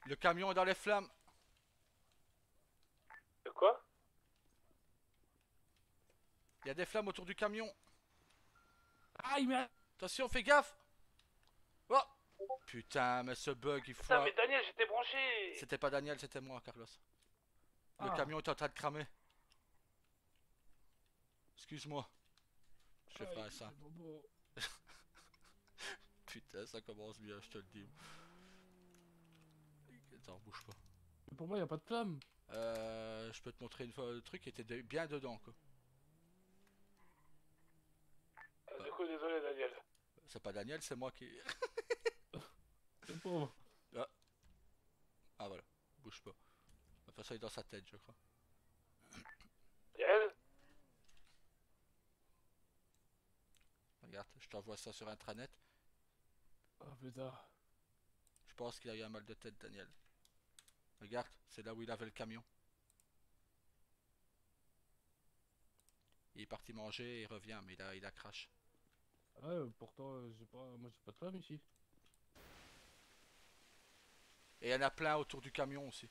Le camion est dans les flammes. De quoi? Il y a des flammes autour du camion. Aïe, mais... Attention, fais gaffe. Oh putain, mais ce bug, il faut... Putain, mais Daniel, j'étais branché. C'était pas Daniel, c'était moi, Carlos. Le Ah. camion est en train de cramer. Excuse-moi. Je ferai Aïe, ça. c'est bobo. Putain, ça commence bien, je te le dis. Attends, bouge pas. Mais pour moi, y a pas de flamme. Je peux te montrer une fois le truc qui était bien dedans, quoi. Du coup, désolé, Daniel. C'est pas Daniel, c'est moi qui. C'est pauvre. Ah voilà, bouge pas. De toute façon, il est dans sa tête, je crois. Daniel? Regarde, je t'envoie ça sur intranet. Oh putain. Je pense qu'il a eu un mal de tête, Daniel. Regarde, c'est là où il avait le camion. Il est parti manger, il revient, mais il a crash. Ouais, pourtant, moi j'ai pas de flamme ici. Et il y en a plein autour du camion aussi.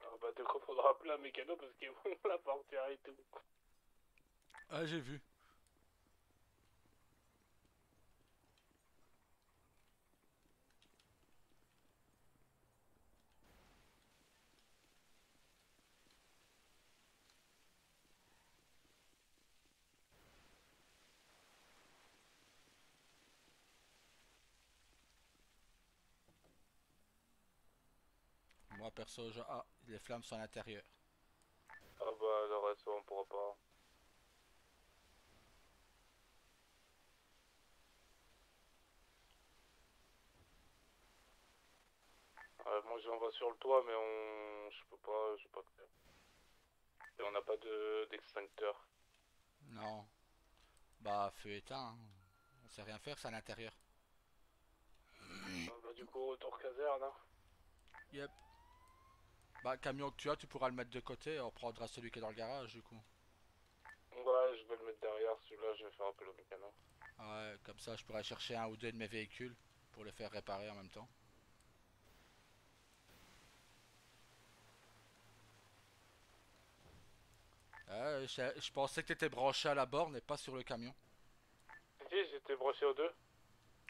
Ah bah du coup, faudra appeler un mécano parce qu'ils vont la portière et tout. Ah, j'ai vu. Moi, perso, ah, les flammes sont à l'intérieur. Ah bah le reste, on pourra pas. Moi j'en vais sur le toit, mais je peux pas. Et on n'a pas d'extincteur. Non. Bah, feu éteint, hein. On sait rien faire, c'est à l'intérieur. Bah du coup, retour caserne, hein. Yep. Bah, camion que tu as, tu pourras le mettre de côté et on prendra celui qui est dans le garage, du coup. Ouais, je vais le mettre derrière, celui-là, je vais faire appeler au mécano. Ouais, comme ça, je pourrais chercher un ou deux de mes véhicules pour les faire réparer en même temps. Je pensais que t'étais branché à la borne et pas sur le camion. Si, j'étais broché aux deux.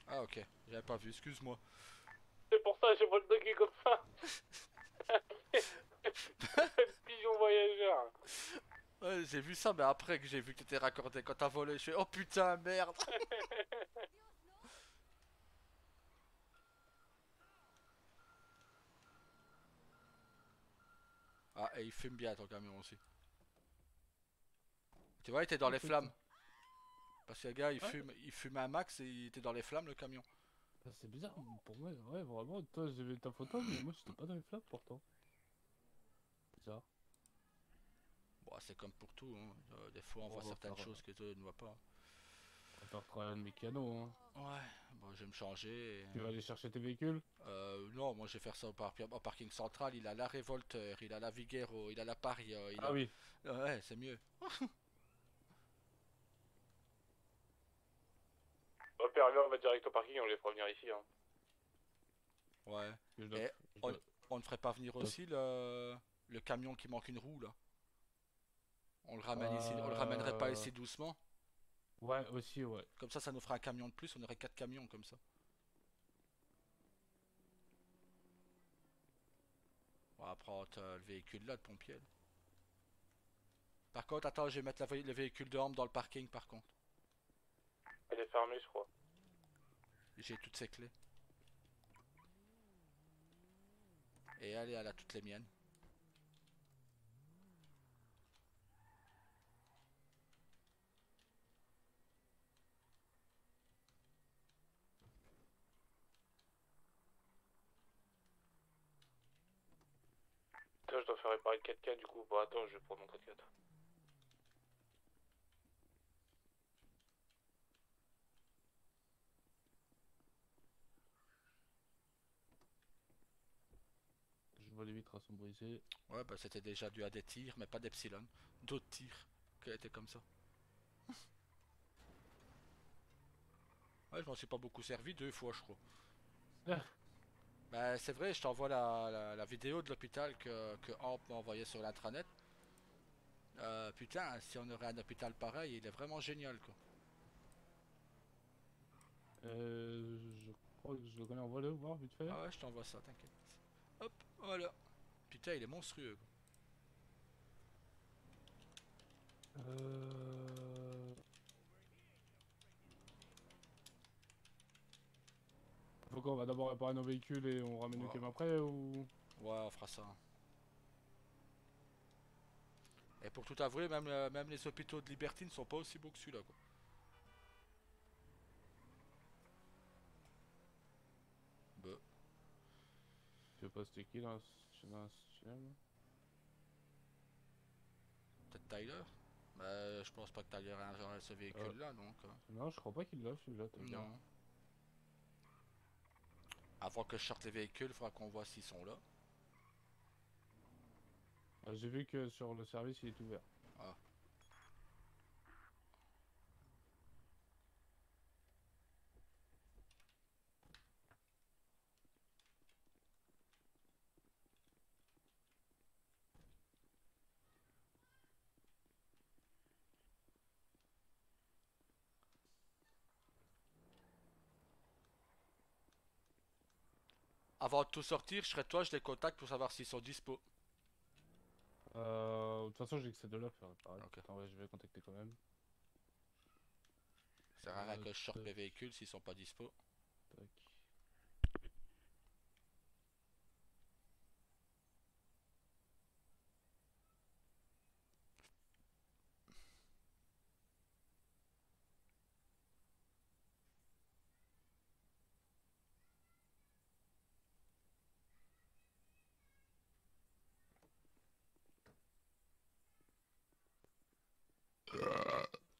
Ah, ok, j'avais pas vu, excuse-moi. C'est pour ça que j'ai pas le docker comme ça. Pigeon voyageur. Ouais, j'ai vu ça, mais après que j'ai vu que t'étais raccordé quand t'as volé, je fais oh putain, merde. Ah, et il fume bien ton camion aussi. Tu vois, il était dans les flammes. Parce que le gars, il fume un max et il était dans les flammes le camion. C'est bizarre, pour moi, ouais, vraiment, toi j'ai vu ta photo, mais moi j'étais pas dans les flammes pourtant. Bizarre. Bon, c'est comme pour tout, hein. Des fois, on Bon, voit on va certaines faire, choses que eux ne voient pas. on va faire travailler le mécano, hein. Ouais, bon, je vais me changer. Tu vas aller chercher tes véhicules? Non, moi je vais faire ça au parking central. Il a la Révolteur, il a la Vigero, il a la Paria, il Ah a. oui. Ouais, c'est mieux. Au pire, on va direct au parking, on les fera venir ici, hein. Ouais. Je dois- Et je on, dois- on ne ferait pas venir aussi le camion qui manque une roue là. On le ramène ici, on le ramènerait pas ici doucement. Ouais, aussi, ouais. Comme ça nous fera un camion de plus. On aurait 4 camions comme ça. On va prendre le véhicule là de pompier. Là. Par contre, attends, je vais mettre le véhicule de Amp dans le parking par contre. Elle est fermée, je crois. J'ai toutes ses clés. Et elle a toutes les miennes. Putain, je dois faire réparer le 4x4 du coup. Bon, attends, je vais prendre mon 4x4. Je vois les vitres sont brisées. Ouais, bah c'était déjà dû à des tirs, mais pas d'Epsilon. D'autres tirs qui étaient comme ça. Ouais, je m'en suis pas beaucoup servi, 2 fois je crois. Ah. Bah c'est vrai, je t'envoie la vidéo de l'hôpital que Amp m'a envoyé sur l'intranet. Putain, si on aurait un hôpital pareil, il est vraiment génial quoi. Je crois que je le connais, on va le voir vite fait. Ah ouais, je t'envoie ça, t'inquiète. Hop, voilà. Putain, il est monstrueux quoi. Faut qu'on va d'abord réparer nos véhicules et on ramène le cam après ou... Ouais, on fera ça. Et pour tout avouer, même les hôpitaux de Liberty ne sont pas aussi beaux que celui-là quoi. Bah. Je sais pas c'était qui là, Peut-être Tyler. Bah, je pense pas que Tyler ait un genre ce véhicule là donc. Non, je crois pas qu'il l'a celui-là. Non. Avant que je sorte les véhicules, il faudra qu'on voit s'ils sont là. J'ai vu que sur le service il est ouvert. Ah. Avant de tout sortir, je serai toi, je les contacte pour savoir s'ils sont dispo. De toute façon j'ai que ces deux là pour faire réparer. Ok. Attends, ouais, je vais contacter quand même. Ça sert à rien que je sorte mes véhicules s'ils sont pas dispo. Tac.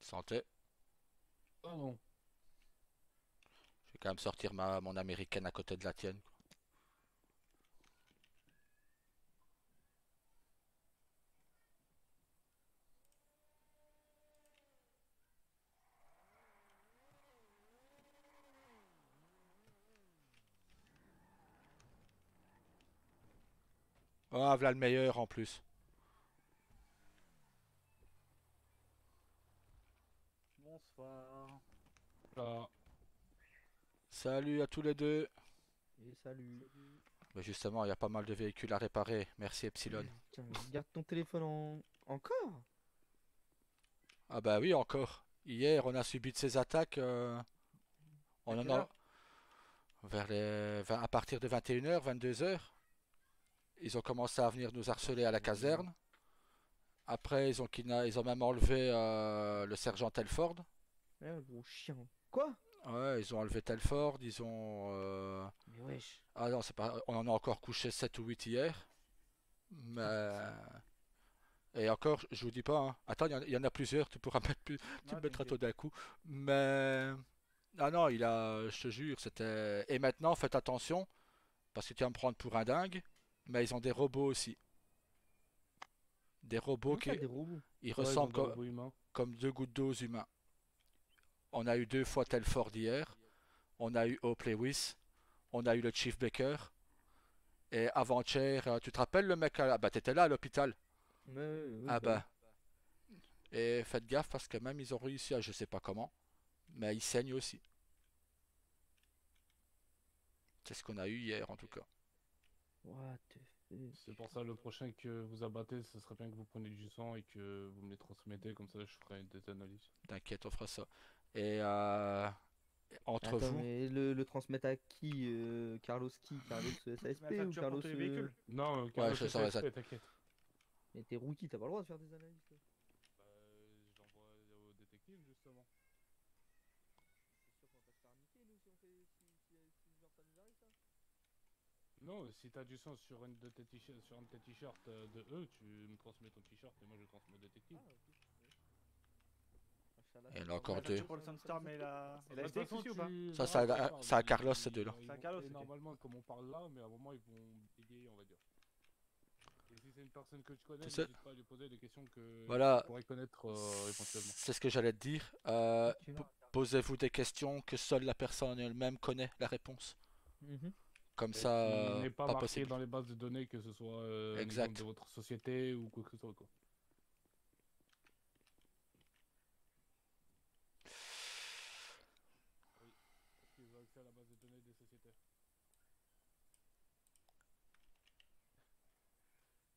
Santé. Pardon. Je vais quand même sortir mon américaine à côté de la tienne. Ah, voilà le meilleur en plus. Bonsoir. Là. Salut à tous les deux. Et salut. Mais justement, il y a pas mal de véhicules à réparer. Merci Epsilon. Tiens, garde ton téléphone encore. Ah bah oui, encore. Hier, on a subi de ces attaques. On en a vers à partir de 21h, 22h. Ils ont commencé à venir nous harceler à la caserne. Après, ils ont même enlevé le sergent Telford. Ouais, gros chien. Quoi? Ouais, ils ont enlevé Telford, ils ont... Mais wesh. Ah non, c'est pas... on en a encore couché 7 ou 8 hier. Mais... Et encore, je vous dis pas, hein. Attends, il y en a plusieurs, tu pourras mettre plus... tu me mettras tout d'un coup. Mais... Ah non, je te jure, c'était... Et maintenant, faites attention, parce que tu vas me prendre pour un dingue, mais ils ont des robots aussi. Des robots Comment ça, des robots? Ils Ouais, ressemblent ils ont des robots humains. comme 2 gouttes d'eau aux humains. On a eu 2 fois Telford hier, on a eu Hope Lewis, on a eu le Chief Baker, et avant-hier, tu te rappelles le mec bah t'étais là à l'hôpital. Oui, Ah bah. Et faites gaffe parce que même ils ont réussi à je sais pas comment, mais ils saignent aussi. C'est ce qu'on a eu hier en tout cas. What the fuck? C'est pour ça, le prochain que vous abattez, ce serait bien que vous preniez du sang et que vous me les transmettez, comme ça je ferai des analyses. T'inquiète, on fera ça. Et entre Attends, vous, mais le transmettre à qui? Carlos qui? Carlos SASP Mais la ou facture Carlos... pour tous les véhicules. Non, Ouais, Carlos je saurais ça. SASP, t'inquiète. Mais t'es rookie, t'as pas le droit de faire des analyses, toi. J'envoie au détective, justement. C'est sûr qu'on va pas se faire niquer, nous, si on fait... si genre ça nous arrive, ça? Non, si t'as du sang sur une de tes t-shirts, sur un de tes t-shirts de eux, tu me transmets ton t-shirt et moi je le transmets au détective. Ah, ok. Oui. Inch'Allah, Et ça il y en a va. encore La deux. facture pour le Sunstorm et la De toute STX façon, aussi ou pas? tu- Ça, non, c'est à- pas, c'est à mais Carlos, ces deux-là. ils C'est à vont- Carlos, et ok. normalement, comme on parle là, mais à un moment ils vont bégayer, on va dire. Et si c'est une personne que tu connais, Tu sais- n'hésite pas à lui poser des questions que Voilà. tu pourrais connaître éventuellement. C'est ce que j'allais te dire. Ok. Posez-vous des questions que seule la personne elle-même connaît la réponse. Mhm. Comme Et ça, qui n'est pas pas marqué possible. dans les bases de données, que ce soit un Exact. exemple de votre société ou quoi que ce soit, quoi. Oui, parce qu'ils ont accès à la base de données des sociétés.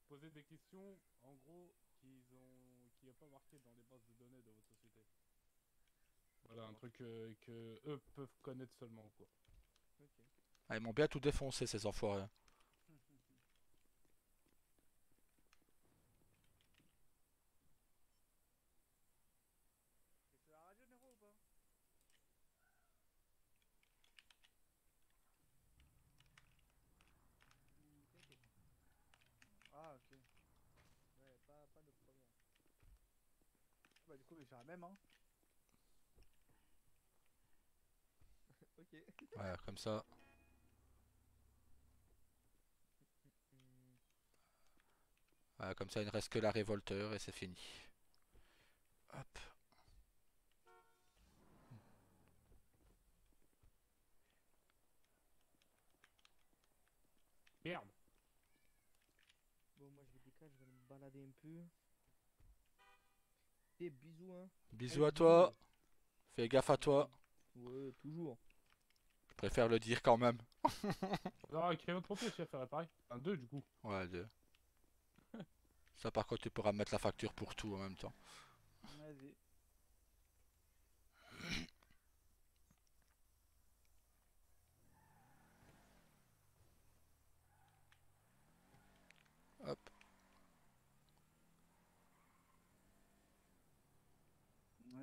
Posez des questions, en gros, qui n'est pas marqué dans les bases de données de votre société. Voilà, un truc que eux peuvent connaître seulement, quoi. Ok. Ah, ils m'ont bien tout défoncé, ces enfoirés. C'est la radio, Nero, ou pas? T'inquiète. Ah, ok. Ouais, pas de problème. Bah, du coup, je vais faire la même, hein. Ok. Ouais, comme ça. Hmm. Ouais, comme ça, il ne reste que la révolteur et c'est fini. Hop. Merde! Bon, moi je vais décaler, je vais me balader un peu. Et bisous, hein. Bisous à toi. Fais gaffe à toi. Ouais, toujours. Je préfère le dire quand même. Alors, avec votre pompier, tu vas faire pareil. Un 2 du coup. Ouais, deux. Ça, par contre, tu pourras mettre la facture pour tout en même temps. Vas-y. Hop.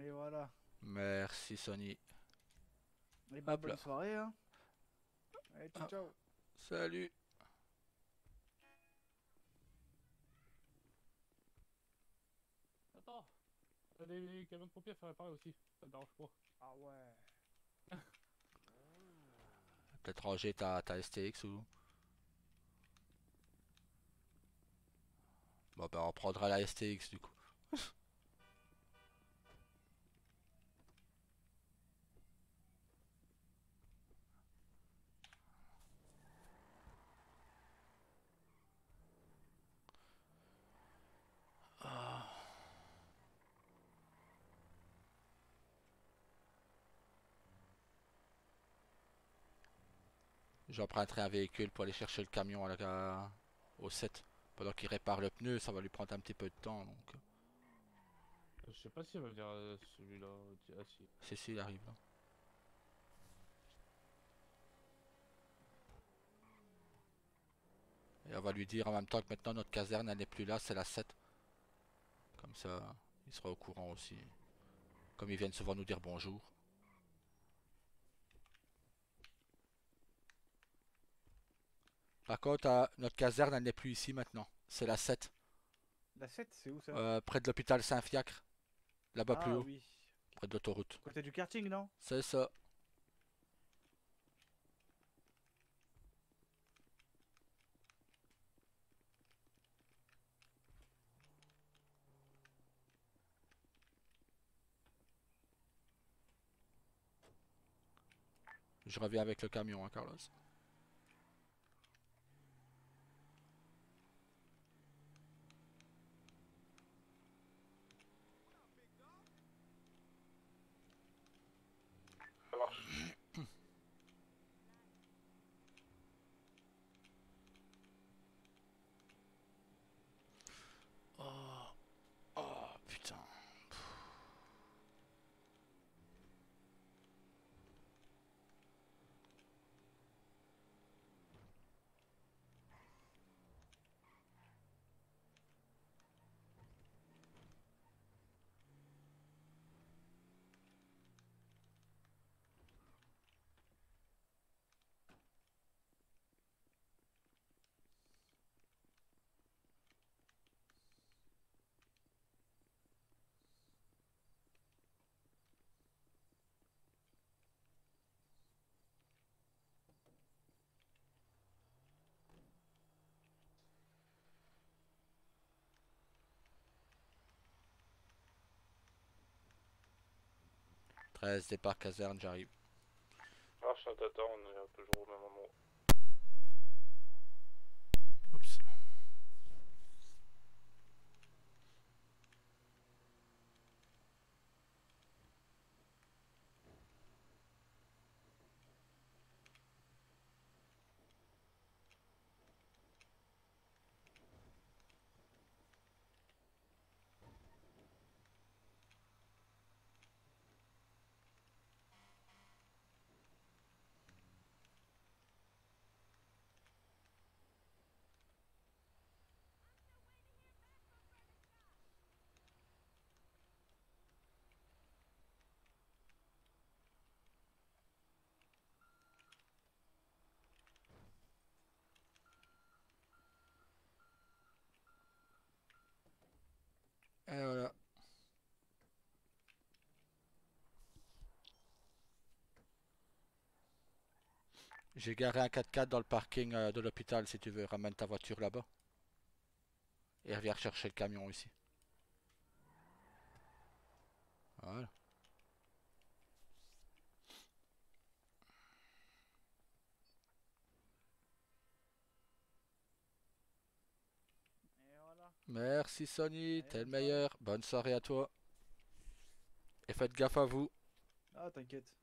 Et voilà. Merci, Sony. Et bah, Hop bonne là. soirée, hein. Allez, ciao, Ah. ciao. Salut. Attends! T'as des camions de pompiers à faire réparer aussi. Ça te dérange pas. Ah ouais. Peut-être ranger ta STX ou... Bon, bah, on prendra la STX du coup. Ah. J'emprunterai un véhicule pour aller chercher le camion au 7. Pendant qu'il répare le pneu, ça va lui prendre un petit peu de temps. Donc, Je sais pas si elle va venir celui-là. Ah si. si, il arrive là. Et on va lui dire en même temps que maintenant notre caserne elle n'est plus là, c'est la 7. Comme ça, il sera au courant aussi. Comme ils viennent souvent nous dire bonjour. Par contre, notre caserne elle n'est plus ici maintenant. C'est la 7. La 7, c'est où ça? Près de l'hôpital Saint-Fiacre. Là-bas plus Ah haut, oui. près de l'autoroute. Côté du karting, non? C'est ça. Je reviens avec le camion, hein, Carlos. 13, départ caserne, j'arrive. Marche, on t'attend, on est toujours au même endroit. Oups. Et voilà. J'ai garé un 4x4 dans le parking de l'hôpital si tu veux. Ramène ta voiture là-bas. Et reviens chercher le camion ici. Voilà. Et voilà. Merci Sony, Allez, t'es le bonne soirée. meilleur. Bonne soirée à toi. Et faites gaffe à vous. Ah, t'inquiète.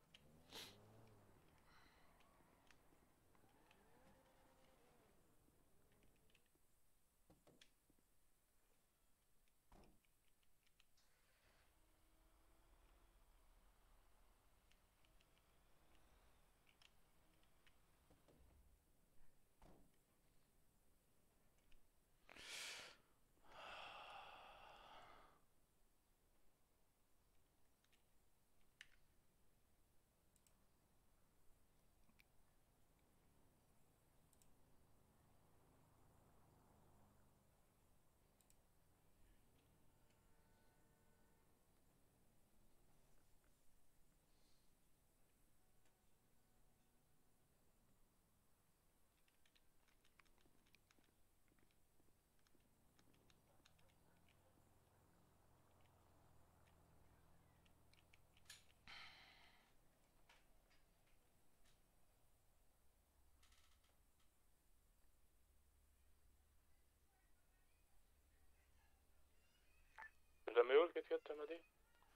Jamais où le 4x4 t'as dit?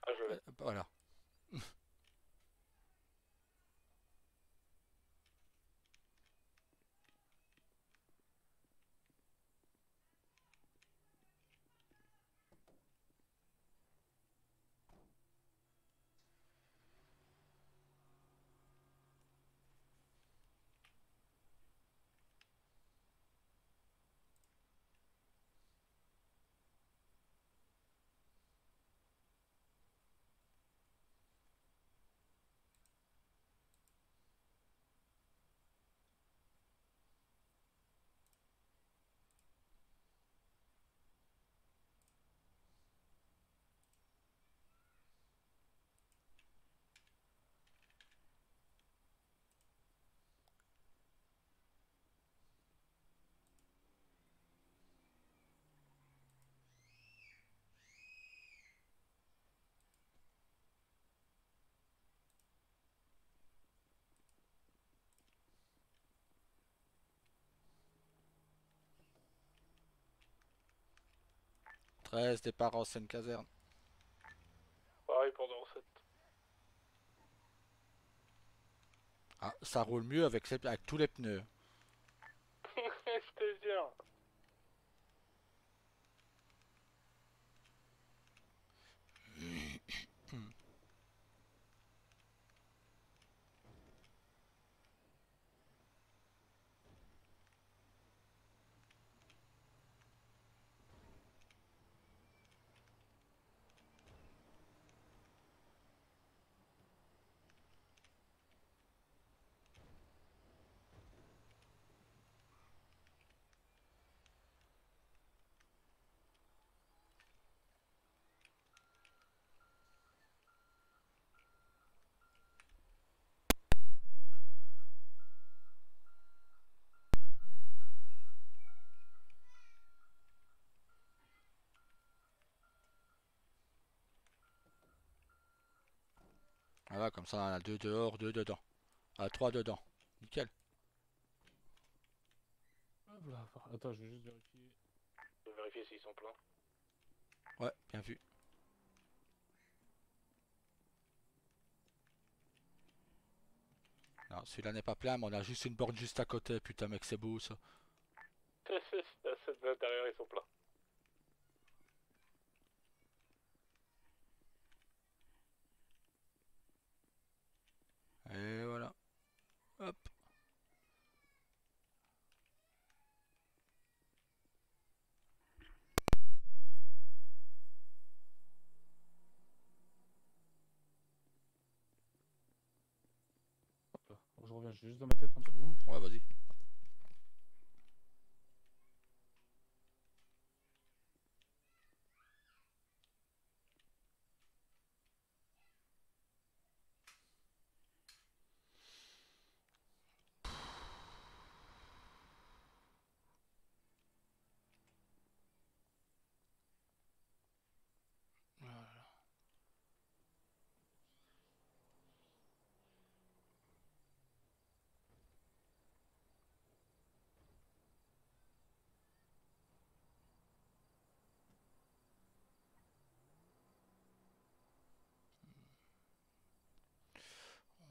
Ah, je l'ai. Voilà. Treize, départ en scène caserne. Pareil pour dans 7. Ah, ça roule mieux avec tous les pneus. Je te jure. Voilà, comme ça, on a 2 dehors, 2 dedans. Ah, 3 dedans. Nickel. Hop là. Attends, je vais juste vérifier. Je vais vérifier s'ils sont pleins. Ouais, bien vu. Non, celui-là n'est pas plein, mais on a juste une borne juste à côté. Putain, mec, c'est beau ça. Ceux de l'intérieur, ils sont pleins. Et voilà. Hop. Hop là. Bon, je reviens, je suis juste dans ma tête 30 secondes. Ouais, vas-y.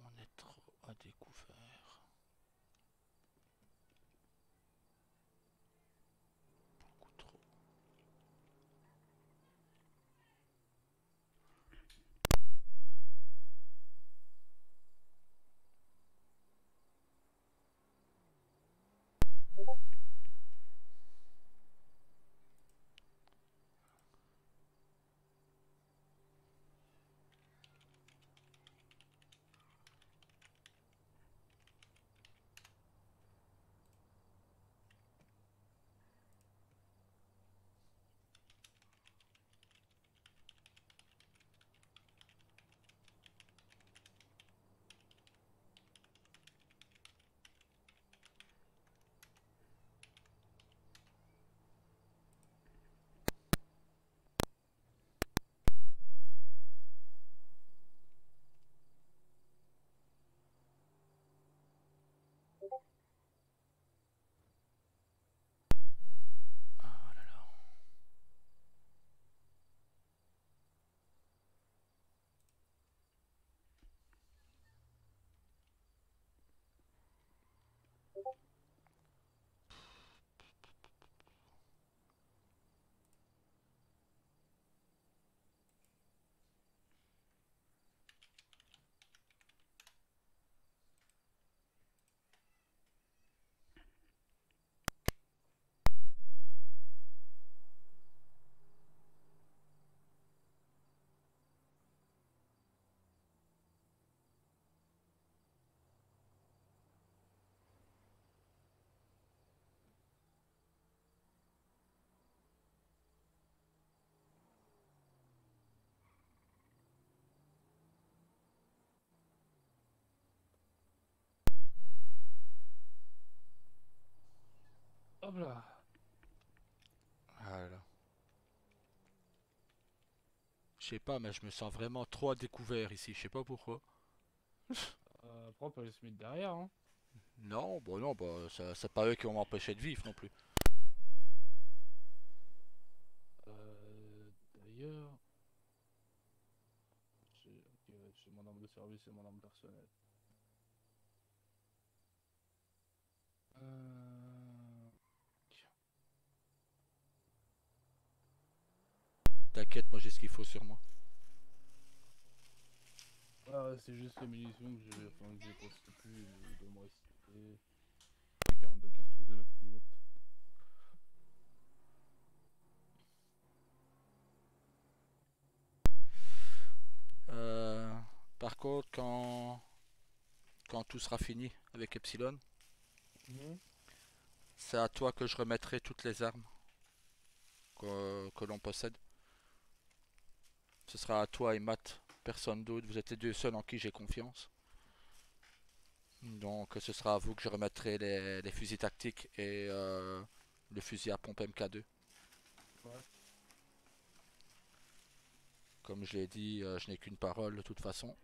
On est trop à découvert. Beaucoup trop. Ah là là. Hop là. Ah là là. Je sais pas, mais je me sens vraiment trop à découvert ici. Je sais pas pourquoi. Après, on peut aller se mettre derrière, hein. Non, bon non, bah c'est pas eux qui vont m'empêcher de vivre non plus. D'ailleurs. Ok, ouais, j'ai mon arme de service et mon arme personnelle. T'inquiète, moi j'ai ce qu'il faut sur moi. Ah, ouais, c'est juste les munitions que j'ai posté plus, il doit me rester 42 cartouches de 9 mm. Euh, Par contre, quand tout sera fini avec Epsilon, c'est à toi que je remettrai toutes les armes que l'on possède. Ce sera à toi et Matt, personne d'autre. Vous êtes les deux seuls en qui j'ai confiance. Donc ce sera à vous que je remettrai les fusils tactiques et le fusil à pompe MK2. Ouais. Comme je l'ai dit, je n'ai qu'une parole de toute façon.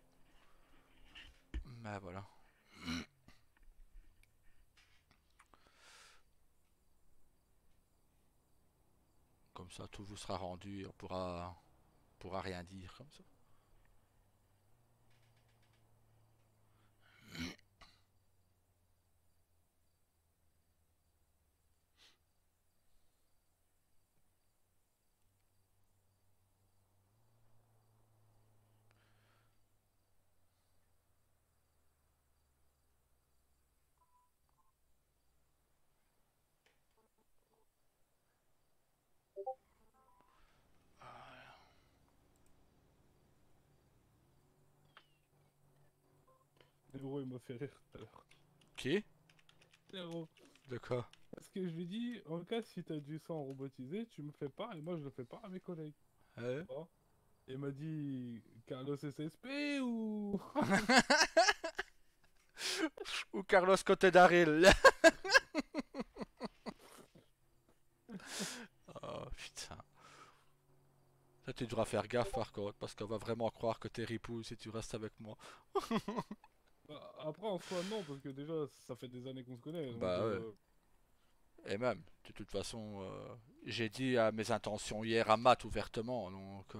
Mais voilà. Comme ça, tout vous sera rendu et pourra rien dire comme ça. Nero, il m'a fait rire tout à l'heure. Qui? Nero. De quoi? Parce que je lui dis, en cas si t'as du sang robotisé, tu me fais pas et moi je le fais pas à mes collègues. Hein? Oh. Il m'a dit Carlos SSP ou. Ou Carlos Côté d'Aril. Oh putain. Ça, tu devras faire gaffe par contre, parce qu'on va vraiment croire que t'es ripou si tu restes avec moi. Bah, après, en soi, non, parce que déjà, ça fait des années qu'on se connaît. Donc, Bah ouais. Et même, de toute façon, j'ai dit à mes intentions hier à Matt ouvertement, donc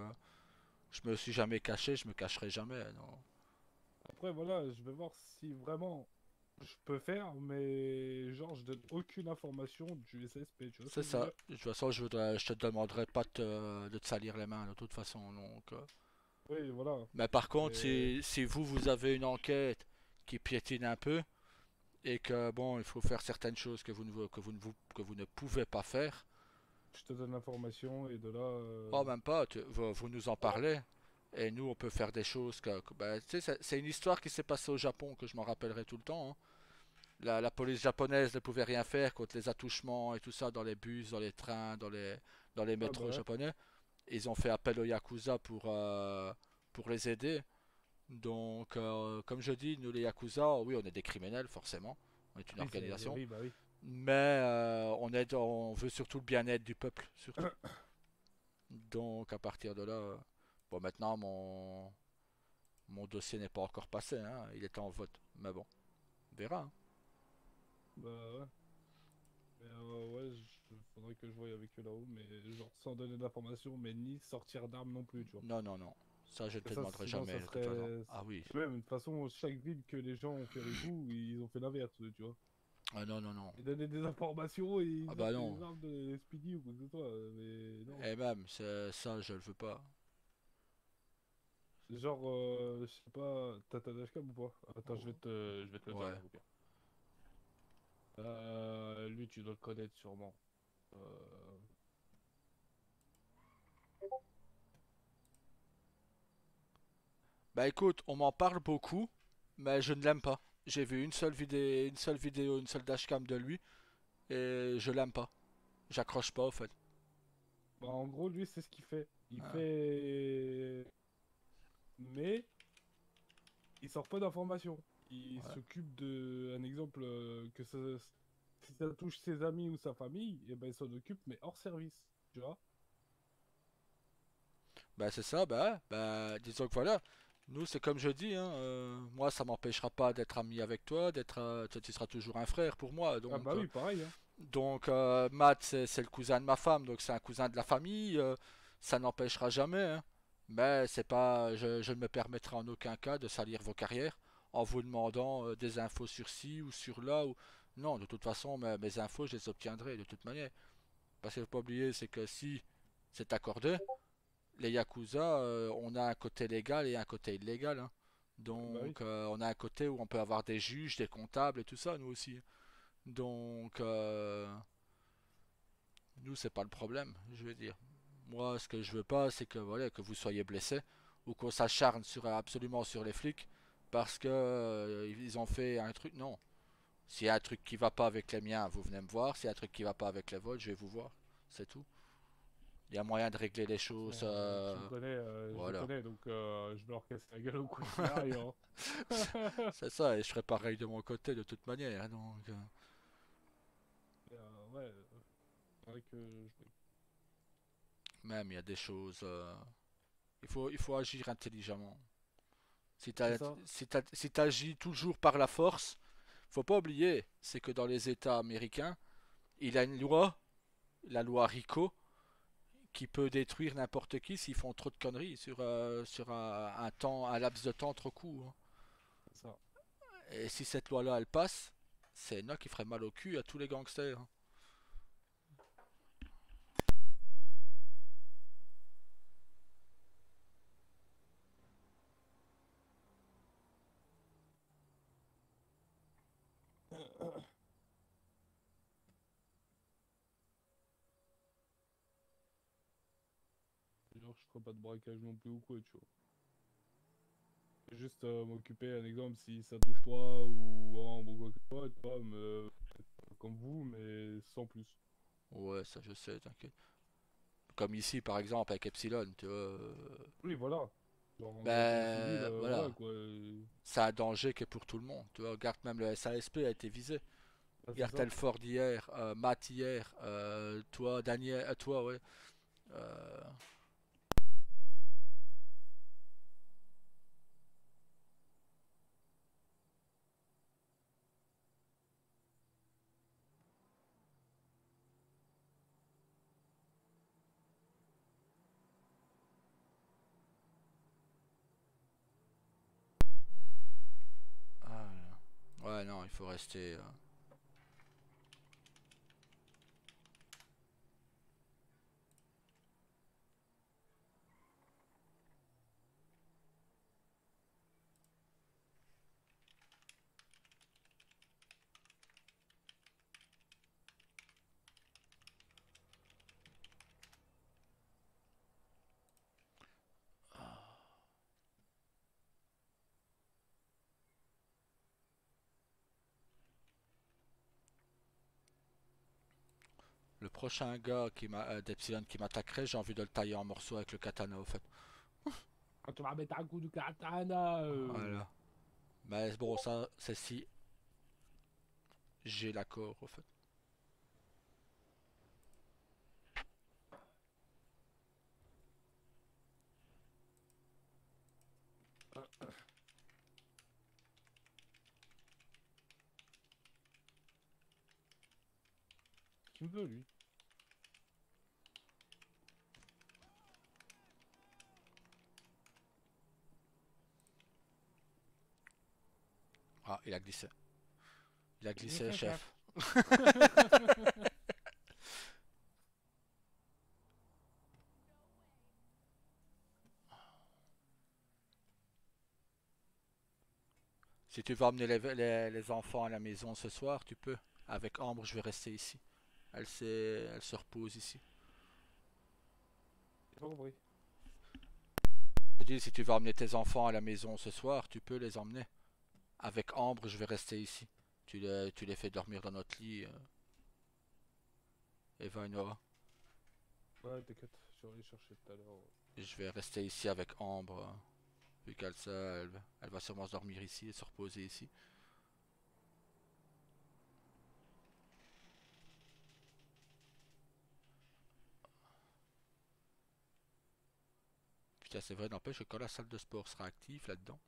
je me suis jamais caché, je me cacherai jamais. Non. Après, voilà, je vais voir si vraiment je peux faire, mais genre, je donne aucune information du SSP, tu vois ce C'est que je veux ça. dire. De toute façon, je te demanderai pas de te salir les mains de toute façon. Donc, Oui, voilà. mais par contre, Mais si vous avez une enquête qui piétine un peu et que bon, il faut faire certaines choses que vous ne pouvez pas faire, je te donne l'information et de là. oh même pas, vous nous en parlez et nous on peut faire des choses bah, tu sais, c'est une histoire qui s'est passée au Japon que je m'en rappellerai tout le temps. Hein. La police japonaise ne pouvait rien faire contre les attouchements et tout ça dans les bus, dans les trains, dans les Ah bah métros ouais. japonais. Ils ont fait appel aux Yakuza pour les aider. Donc, comme je dis, nous les Yakuza, oui, on est des criminels, forcément. On est une Oui, organisation. oui, bah oui. Mais on veut surtout le bien-être du peuple, surtout. Donc, à partir de là, bon, maintenant, mon dossier n'est pas encore passé, hein, il est en vote. Mais bon, on verra. Hein. Bah ouais. Mais ouais, faudrait que je voie avec eux là-haut, mais genre sans donner d'informations, mais ni sortir d'armes non plus, tu vois. Non, non, non. Ça, je ne te Ça, demanderai sinon, jamais, ça de toute façon. serait. Ah oui. Même, de toute façon, chaque ville que les gens ont fait ripou, ils ont fait l'inverse, tu vois. Ah non, non, non. Ils donnaient des informations et ils Ah bah sortaient non. les armes de Speedy ou quoi que ce soit, mais non. Et même, ça, je le veux pas. Genre, je sais pas, t'as ta dashcam ou pas? Attends, je vais te le dire, Ouais. au pire. Lui, tu dois le connaître sûrement. Euh, Bah écoute, on m'en parle beaucoup, mais je ne l'aime pas. J'ai vu une seule dashcam de lui, et je l'aime pas. J'accroche pas, au fait. Bah, en gros, lui, c'est ce qu'il fait. Il Ah. fait. Mais il sort pas d'informations. Il Ouais. s'occupe de. Un exemple, que ça. Si ça touche ses amis ou sa famille, et ben il s'en occupe, mais hors service. Tu vois? Bah c'est ça, bah disons que voilà. Nous, c'est comme je dis, hein, moi ça m'empêchera pas d'être ami avec toi, tu seras toujours un frère pour moi. Ah bah oui, pareil, hein. Donc Matt, c'est le cousin de ma femme, donc c'est un cousin de la famille, ça n'empêchera jamais. Hein. Mais c'est pas, je ne me permettrai en aucun cas de salir vos carrières en vous demandant des infos sur ci ou sur là. Ou... Non, de toute façon, mes infos, je les obtiendrai de toute manière. Parce qu'il ne faut pas oublier, c'est que si c'est accordé, les Yakuza, on a un côté légal et un côté illégal. Hein. Bah oui. Donc on a un côté où on peut avoir des juges, des comptables et tout ça, nous aussi. Donc nous, c'est pas le problème, je veux dire. Moi, ce que je veux pas, c'est que voilà, que vous soyez blessé ou qu'on s'acharne absolument sur les flics parce que ils ont fait un truc. Non. S'il y a un truc qui va pas avec les miens, vous venez me voir. S'il y a un truc qui va pas avec les vôtres, je vais vous voir. C'est tout. Il y a moyen de régler les choses. Tu me connais, je les Voilà. connais, donc je vais leur casser la gueule au coup qu'il arrive, hein. C'est ça, et je ferai pareil de mon côté de toute manière. Hein, donc, Ouais, faudrait que je. même il y a des choses. Il faut agir intelligemment. Si C'est ça. si t'agis toujours par la force, faut pas oublier, c'est que dans les États américains, il y a une loi, la loi RICO, qui peut détruire n'importe qui s'ils font trop de conneries sur un temps, un laps de temps trop court, hein. C'est ça. Et si cette loi-là, elle passe, c'est une loi qui ferait mal au cul à tous les gangsters, hein. Genre, je ferai pas de braquage non plus ou quoi, tu vois. Juste m'occuper, un exemple, si ça touche toi ou Ambre ou quoi que ce soit, tu vois, comme vous, mais sans plus. Ouais, ça je sais, t'inquiète. Comme ici, par exemple, avec Epsilon, tu vois. Oui, voilà. Genre, en tant que civil, Ben voilà, voilà, quoi. c'est un danger qui est pour tout le monde. Tu vois, regarde, même le SASP a été visé. Ah, c'est Regarde ça. Telford hier, Matt hier, toi, Daniel, toi, ouais. Euh, ah, ouais, non, il faut rester. Le prochain gars d'Epsilon qui m'attaquerait, j'ai envie de le tailler en morceaux avec le katana, au fait. Ah, tu vas mettre un coup de katana Voilà. Mais bon, ça, c'est si j'ai l'accord, au fait. Qui me veut, lui? Ah, il a glissé. Il a glissé, Glissé, chef. chef. Si tu veux emmener les enfants à la maison ce soir, tu peux. Avec Ambre, je vais rester ici. Elle se repose ici. J'ai pas compris. Je dis, si tu veux emmener tes enfants à la maison ce soir, tu peux les emmener. Avec Ambre, je vais rester ici. Tu les fais dormir dans notre lit. Eva et Noah. Ouais, t'inquiète, je suis allé chercher tout à l'heure. Je vais rester ici avec Ambre. Vu qu'elle ça, elle va sûrement se dormir ici et se reposer ici. Putain, c'est vrai, n'empêche que quand la salle de sport sera active là-dedans.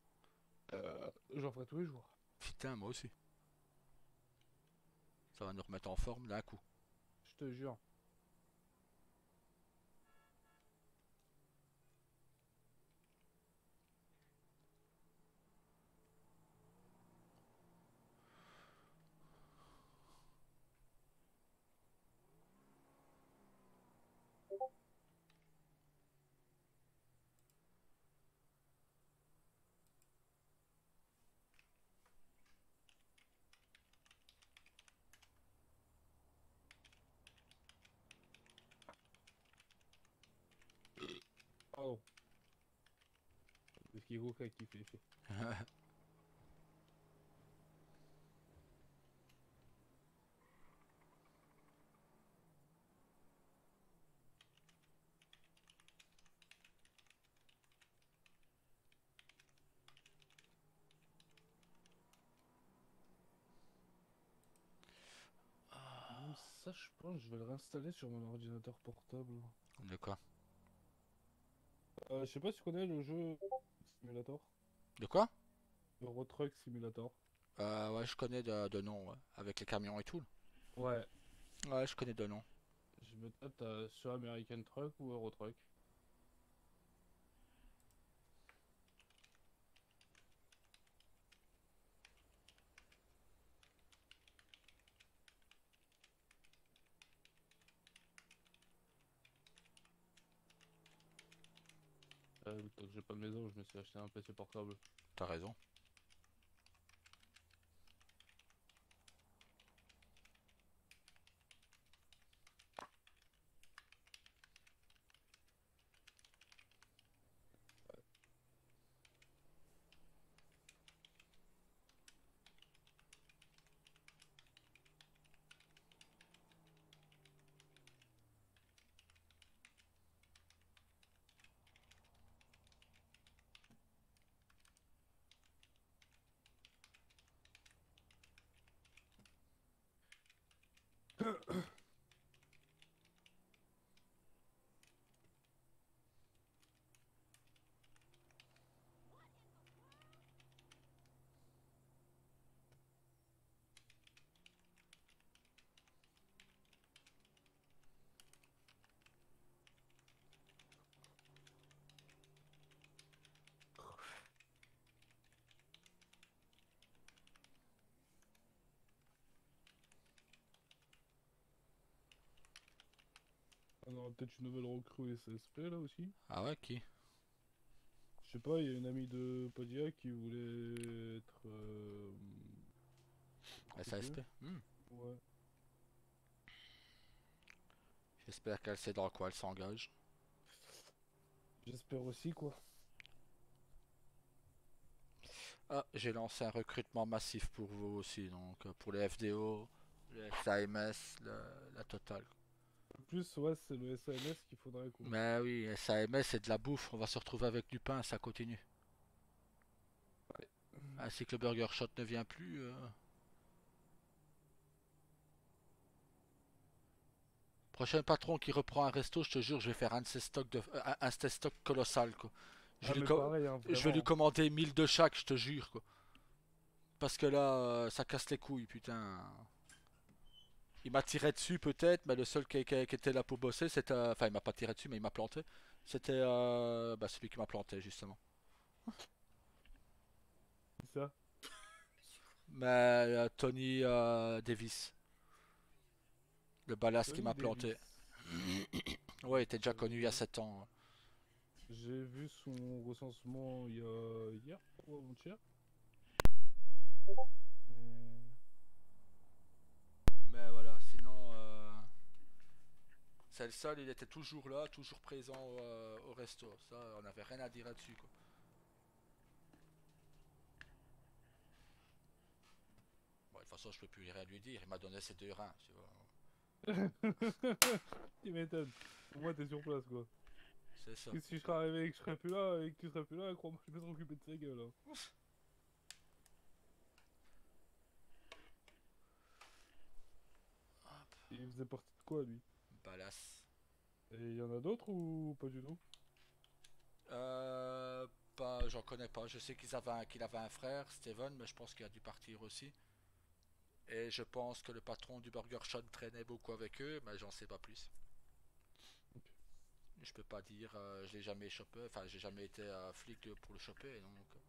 J'en ferai tous les jours. Putain, moi aussi. Ça va nous remettre en forme d'un coup. Je te jure. Pardon. C'est ce qui est Goka qui fait l'effet. Même ça, je pense que je vais le réinstaller sur mon ordinateur portable. De quoi? Je sais pas si tu connais le jeu Simulator. De quoi? Euro Truck Simulator. Ouais, je connais de nom, ouais, avec les camions et tout. Ouais, Ouais, je connais de nom. je me tape sur American Truck ou Euro Truck. Tant que j'ai pas de maison, je me suis acheté un PC portable. T'as raison. On aura peut-être une nouvelle recrue SSP là aussi. Ah ouais, qui? Je sais pas, il y a une amie de Podia qui voulait être. SASP? Ouais. J'espère qu'elle sait dans quoi elle s'engage. J'espère aussi quoi. Ah, j'ai lancé un recrutement massif pour vous aussi, donc pour les FDO, les SAMS, la totale. En plus, ouais, c'est le SAMS qu'il faudrait quoi. Mais oui, SAMS c'est de la bouffe, on va se retrouver avec du pain, ça continue. Ainsi que le Burger Shot ne vient plus. Prochain patron qui reprend un resto, je te jure, je vais faire un de ces stocks un de ces stocks colossal quoi. Je vais, Ah, lui mais co- pareil, hein, je vais lui vraiment. commander 1000 de chaque, je te jure quoi. Parce que là, ça casse les couilles, putain. Il m'a tiré dessus peut-être, mais le seul qui était là pour bosser, c'était... Enfin, il m'a pas tiré dessus, mais il m'a planté. C'était celui qui m'a planté, justement. C'est ça. Mais Tony Davis, le balasse qui Tony m'a planté. Davis. Ouais, il était déjà connu il y a Euh, 7 ans. J'ai vu son recensement il y a hier ou avant-hier. Mais... Mais voilà, sinon... c'est le seul, il était toujours là, toujours présent au resto. Ça, on n'avait rien à dire là-dessus, quoi. Bon, de toute façon, je peux plus rien lui dire. Il m'a donné ses 2 reins, tu vois. Tu m'étonnes. Pour moi, t'es sur place quoi. C'est ça. Et si je serais arrivé et que je serais plus là et que tu serais plus là, crois-moi, je vais me s'occuper de sa gueule. Hein. Et il faisait partie de quoi lui? Balasse. Et il y en a d'autres ou pas du tout? Euh, j'en connais pas. Je sais qu'il avait un frère, Steven, mais je pense qu'il a dû partir aussi. Et je pense que le patron du Burger Shot traînait beaucoup avec eux, mais j'en sais pas plus. Je peux pas dire, je l'ai jamais chopé, enfin j'ai jamais été flic pour le choper, donc...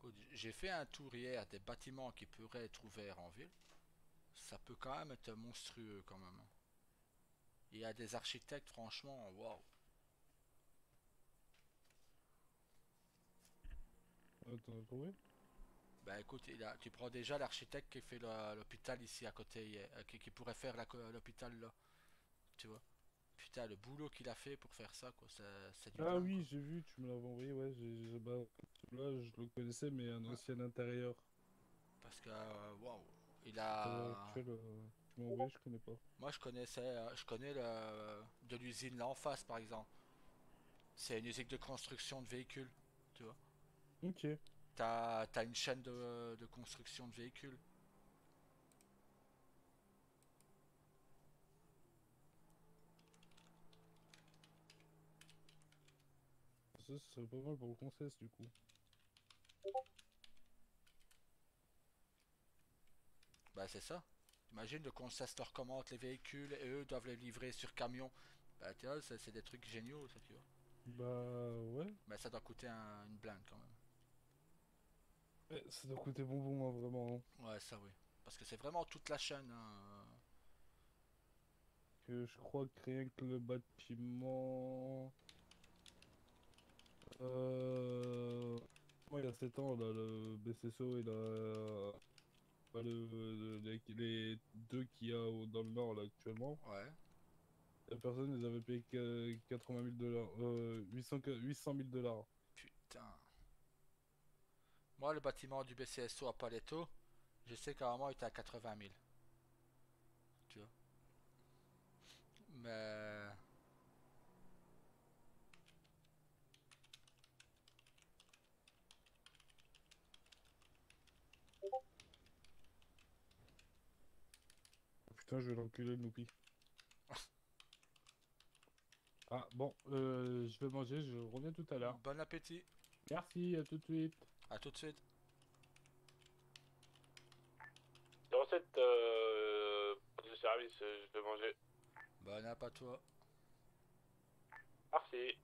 écoute, j'ai fait un tour hier des bâtiments qui pourraient être ouverts en ville. Ça peut quand même être monstrueux quand même. Il y a des architectes, franchement, waouh. T'en as trouvé? Bah écoute, tu prends déjà l'architecte qui fait l'hôpital ici à côté, qui pourrait faire l'hôpital là, tu vois. Putain, le boulot qu'il a fait pour faire ça, quoi, c'est du Ah dingue, oui, quoi. j'ai vu, tu me l'avais envoyé, ouais, bah, là, je le connaissais, mais un ancien intérieur. Parce que, waouh, il L'intérieur a... actuel, tu m'as envoyé, je connais pas. Moi, je connais de l'usine là en face, par exemple. C'est une usine de construction de véhicules, tu vois. Ok. T'as une chaîne de construction de véhicules. Ça, ce serait pas mal pour le Concess, du coup. Bah c'est ça. Imagine le conseil leur commande les véhicules et eux doivent les livrer sur camion. Bah tu vois, c'est des trucs géniaux ça tu vois. Bah, ouais. Mais ça doit coûter une blinde quand même. Ça doit coûter bonbon, hein, vraiment, hein. Ouais ça oui. Parce que c'est vraiment toute la chaîne. Hein. Que je crois que rien que le bâtiment... Moi, il y a 7 ans, là, le BCSO, il a... Bah, les deux qu'il y a dans le nord, là, actuellement. Ouais. La personne, ils avaient payé 80 000 dollars, 800 000 dollars. Putain. Moi le bâtiment du BCSO à Paleto, je sais carrément il était à 80 000. Tu vois. Mais... Putain, je vais l'enculer, le Noupi. Ah, bon, je vais manger, je reviens tout à l'heure. Bon appétit. Merci, à tout de suite. À tout de suite. 07, de service, je vais manger. Bon app à toi. Merci.